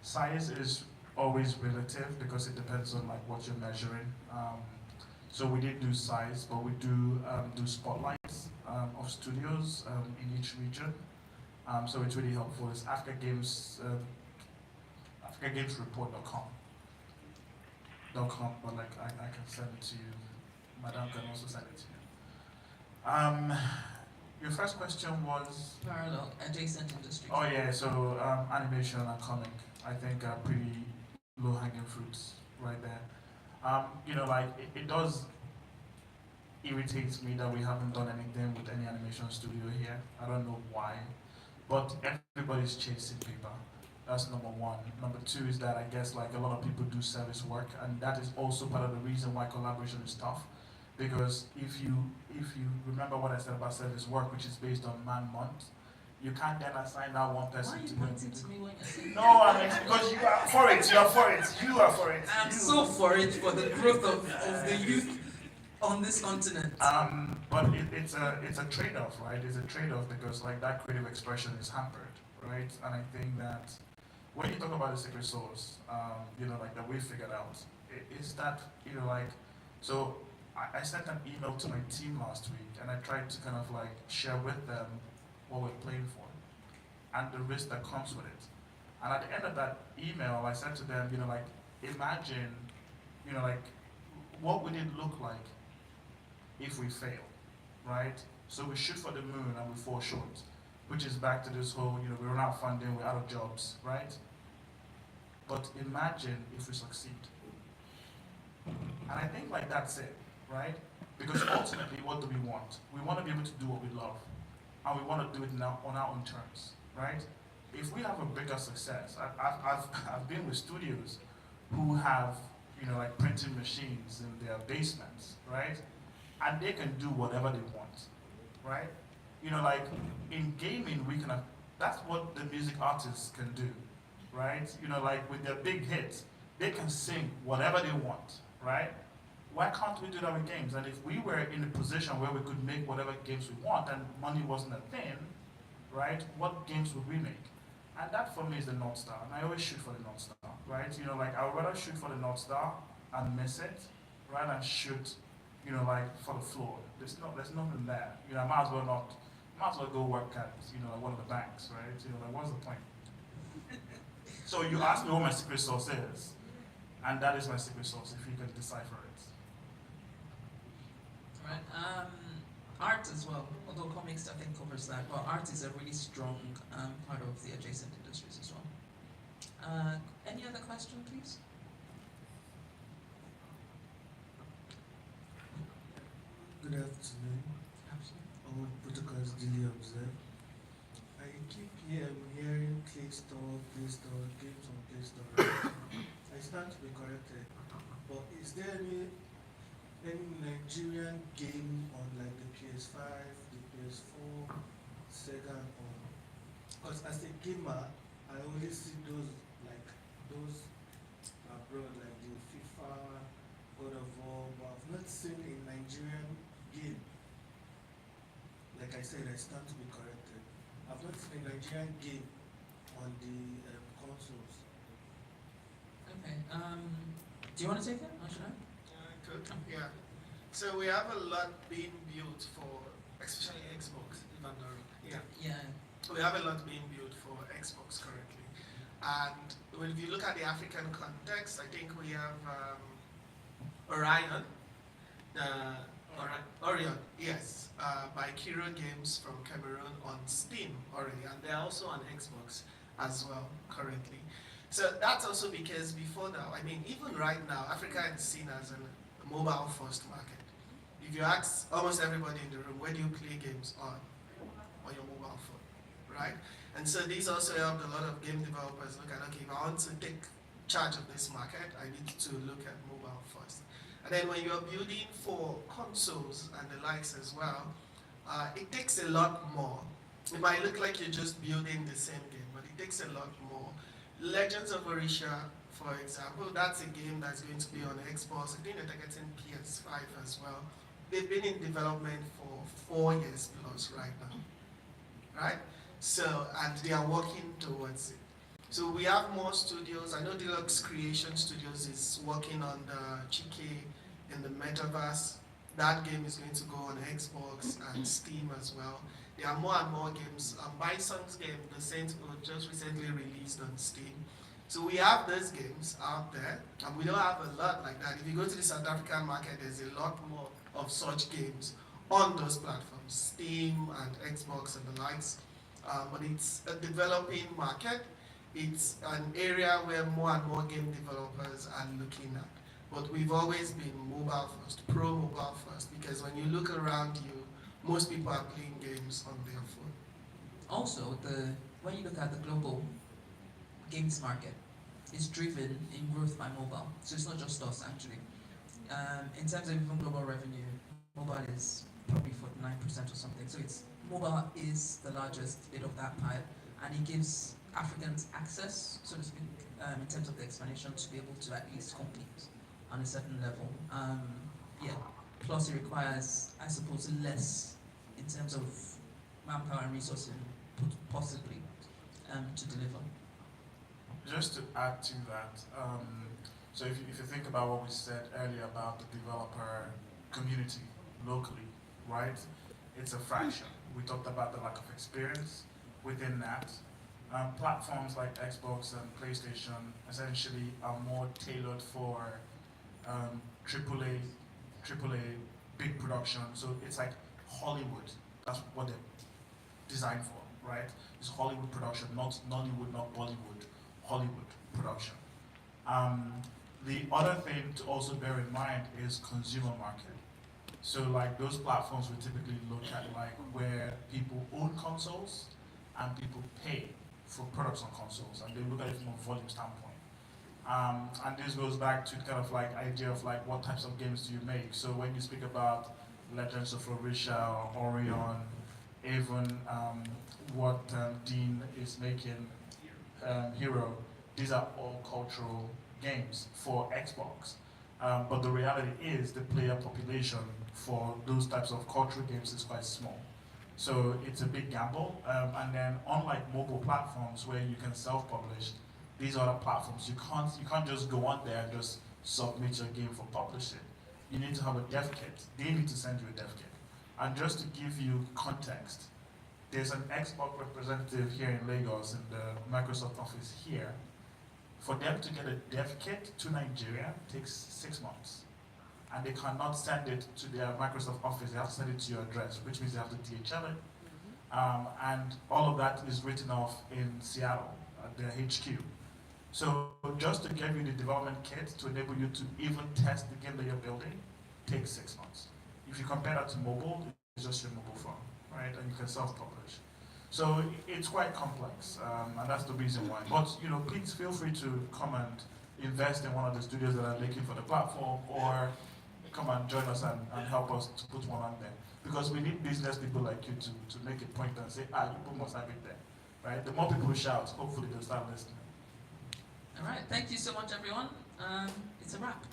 Size is always relative because it depends on what you're measuring. So we did do size, but we do spotlights of studios in each region. So it's really helpful. It's AfricaGamesReport.com. But I can send it to you. Madam can also send it to you. Your first question was parallel adjacent industries. Oh yeah, so animation and comic, I think are pretty low-hanging fruits right there. It does irritate me that we haven't done anything with any animation studio here. I don't know why, but everybody's chasing paper. That's number one. Number two is that I guess a lot of people do service work, and that is also part of the reason why collaboration is tough, Because if you remember what I said about service work, which is based on man-month, you can't then assign that one person Why are you to pointing to me when you're saying No, Alex, because you are for it. You are for it. You are for it. I'm so for it, for the growth of the youth on this continent. But it's a trade-off, right? It's a trade-off because like that creative expression is hampered, right? And I think that when you talk about the secret sauce, like that we figured out, is that so I sent an email to my team last week and I tried to kind of like share with them what we're playing for and the risk that comes with it. And at the end of that email, I said to them, imagine, what would it look like if we fail, right? So we shoot for the moon and we fall short, which is back to this whole, we run out of funding, we're out of jobs, right? But imagine if we succeed. And I think like that's it, right? Because ultimately, what do we want? We want to be able to do what we love, and we want to do it now on our own terms, right? If we have a bigger success, I've been with studios who have, like printing machines in their basements, right? And they can do whatever they want, right? Like in gaming, that's what the music artists can do, right? Like with their big hits, they can sing whatever they want, right? Why can't we do that with games? And if we were in a position where we could make whatever games we want and money wasn't a thing, right? What games would we make? And that for me is the North Star. And I always shoot for the North Star, right? Like I would rather shoot for the North Star and miss it rather than shoot, like for the floor. There's nothing there. I might as well go work at, like one of the banks, right? Like what's the point? So you asked me what my secret sauce is, and that is my secret sauce, if you can decipher it. Right. Art as well, although comics I think covers that, but art is a really strong part of the adjacent industries as well. Any other question, please? Good afternoon. All protocols duly observed. I keep hearing Play Store, games on Play Store. I stand to be corrected, but is there any Nigerian game on like the PS5, the PS4, Sega, or because as a gamer, I only see those abroad, like the FIFA, God of War, but I've not seen a Nigerian game. Like I said, I stand to be corrected. I've not seen a Nigerian game on the consoles. Okay. Do you want to take it, or should I? Good. Yeah. So we have a lot being built for, especially Xbox, if I'm not wrong. Yeah. Yeah. We have a lot being built for Xbox currently. And if you look at the African context, I think we have Orion, Orion, yes, by Kiro Games from Cameroon on Steam already, and they're also on Xbox as well currently. So that's also because before now, I mean, even right now, Africa is seen as a mobile-first market. If you ask almost everybody in the room, where do you play games on your mobile phone, right? And so this also helped a lot of game developers look at, okay, if I want to take charge of this market, I need to look at mobile first. And then when you're building for consoles and the likes as well, it takes a lot more. It might look like you're just building the same game, but it takes a lot more. Legends of Orisha, for example, that's a game that's going to be on Xbox. I think they're targeting PS5 as well. They've been in development for 4 years plus right now, right? So, and they are working towards it. So we have more studios. I know Deluxe Creation Studios is working on the Chike in the Metaverse. That game is going to go on Xbox and Steam as well. There are more and more games. Bison's game, The Saints, just recently released on Steam. So we have those games out there, and we don't have a lot like that. If you go to the South African market, there's a lot more of such games on those platforms, Steam and Xbox and the likes. But it's a developing market. It's an area where more and more game developers are looking at. But we've always been mobile first, pro-mobile first, because when you look around you, most people are playing games on their phone. Also, when you look at the global games market, it's driven in growth by mobile. So it's not just us, actually. In terms of even global revenue, mobile is probably 49% or something. So it's mobile is the largest bit of that pie, and it gives Africans access, so to speak, in terms of the explanation, to be able to at least compete on a certain level. Yeah. Plus, it requires, I suppose, less in terms of manpower and resources, possibly, to deliver. Just to add to that, so if you think about what we said earlier about the developer community locally, right? It's a fraction. We talked about the lack of experience within that. Platforms like Xbox and PlayStation essentially are more tailored for AAA big production. So it's like Hollywood. That's what they're designed for, right? It's Hollywood production, not Nollywood, not Bollywood. Hollywood production. The other thing to also bear in mind is consumer market. So like those platforms we typically look at like where people own consoles and people pay for products on consoles, and they look at it from a volume standpoint. And this goes back to kind of like idea of like what types of games do you make. So when you speak about Legends of Orisha or Orion, even what Dean is making, Hero, these are all cultural games for Xbox. But the reality is the player population for those types of cultural games is quite small. So it's a big gamble. And then unlike mobile platforms where you can self-publish, these other platforms, you can't just go on there and just submit your game for publishing. You need to have a dev kit. They need to send you a dev kit. And just to give you context, there's an Xbox representative here in Lagos in the Microsoft office here. For them to get a dev kit to Nigeria takes 6 months. And they cannot send it to their Microsoft office, they have to send it to your address, which means they have to DHL it. And all of that is written off in Seattle, at their HQ. So just to give you the development kit to enable you to even test the game that you're building takes 6 months. If you compare that to mobile, it's just your mobile phone, right? And you can self-publish. So it's quite complex, and that's the reason why. But please feel free to come and invest in one of the studios that are looking for the platform, or come and join us and help us to put one on there. Because we need business people like you to make a point and say, you people must have it there, right? The more people shout, hopefully they'll start listening. All right, thank you so much, everyone. It's a wrap.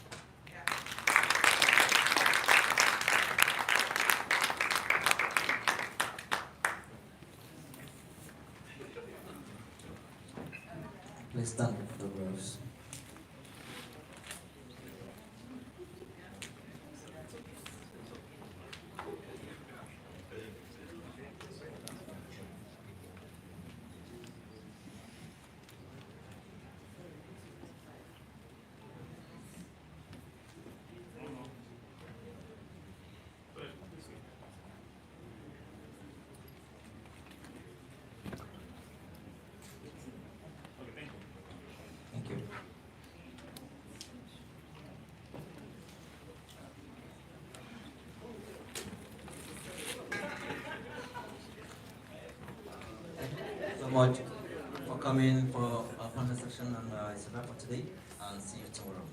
Please stand for photographs. Thank you. So much for coming for our panel session, and it's a wrap for today, and see you tomorrow.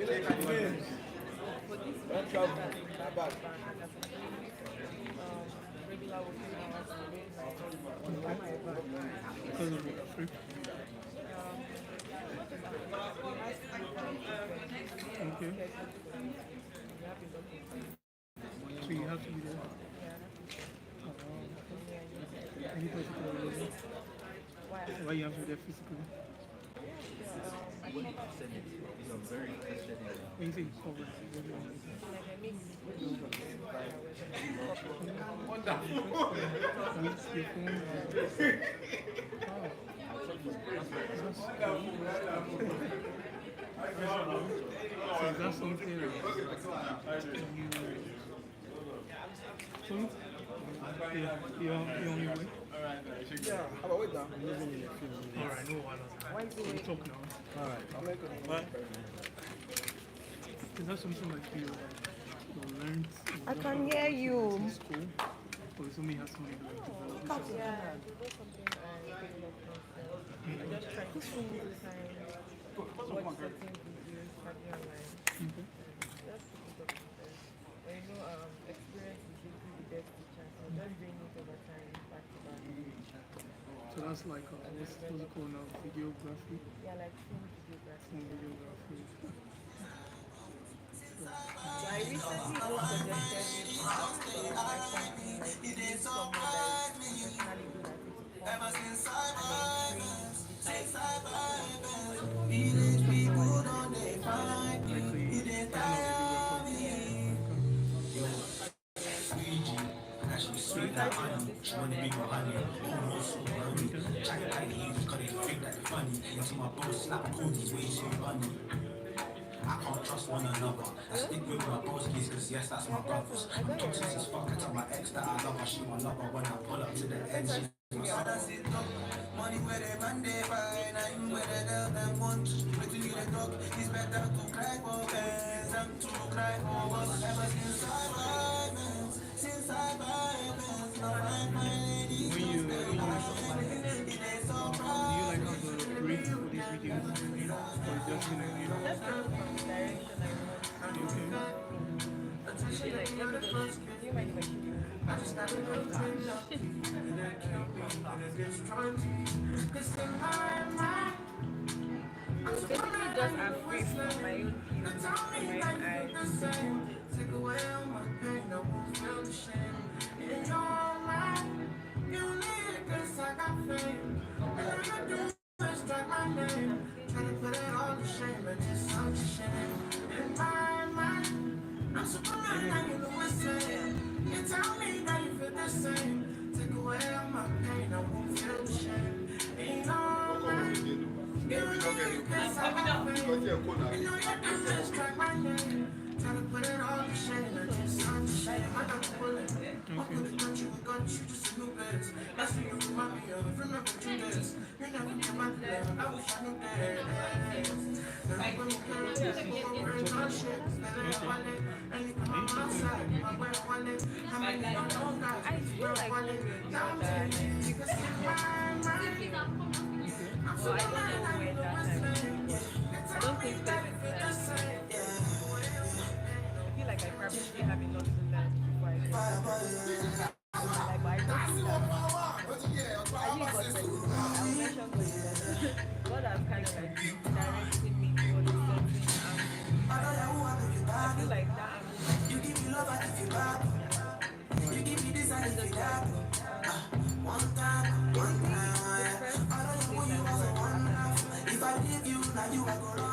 Regular working hours today, Because of the Afriff. Okay. So you have to be there. Any particular reason? Why you have to be there physically? When you say cover, so is that something you you're on your way? Yeah, how about wait down? I'm living in a few minutes. Alright, no one. We'll talk now. Alright, I'll make it. Bye. Is that something like you learned? I can hear you. In school? Or something has something to develop? Yeah, there's something I just try to see the time, watch certain videos, study online. Just to pick up myself. But you know, experience is usually the best teacher, so just doing it over time, back to back. So that's like, what's it called now? Videography? Yeah, like film videography. Film videography. So I recently just suggested it my company, like you need someone that is professionally good at it to come and then train the type of people don't they find me, they tell me. Actually, sweet that honey. She wanna be my honey. Oh, no, so honey. Try to hide the evil, cause they think that they're funny. Into my boss, slap cookies, way too funny. I can't trust one another. I stick with my bros keys, cause yes, that's my brothers. I'm toxic as fuck. I tell my ex that I love her, she my lover. When I pull up to the end, she's my son. Money where they man they buy, I'm where the girl them want. Between you and dog, it's better to cry for fans than to cry for us. Ever since I buy mans, since I buy mans, now I find ladies. Do you like how to read for these videos? Or just been like, That's not from the direction I want. okay. Like, do you mind if I shoot you? I just got to go basically just Afriff from my own view, from my own eyes. take away all my pain, I won't feel the shame. In your mind, you need it cause I got fame. And all you do is strike my name. Try to put it all to shame, and it's such a shame. In my mind, I'm Superman, now you know what's saying. You tell me that you feel the same. Take away all my pain, I won't feel the shame. In your mind, you need it cause I got fame. And all you do is strike my name. Try to put it all to shame, and it's such a shame. I got the bullet. I could have got you, just a new place. That's what you remind me of. Remember you this. You never get my blame. I wish I knew that. Then when we carry this, we go very much shit. And you come on my side, my way one day. How many don't know that? I feel like one day. Now I'm telling you, because in my mind, I'm so I don't know when that time is. I don't think that I feel like I probably still have a lot to learn before I get there. Like, but I don't think that I really got my I'll mention for God has kind of like directing me towards something I feel like that you give me love, I give you back. You give me this, I give you that. One time, I don't know who you are, so one time. If I leave you, now you are gonna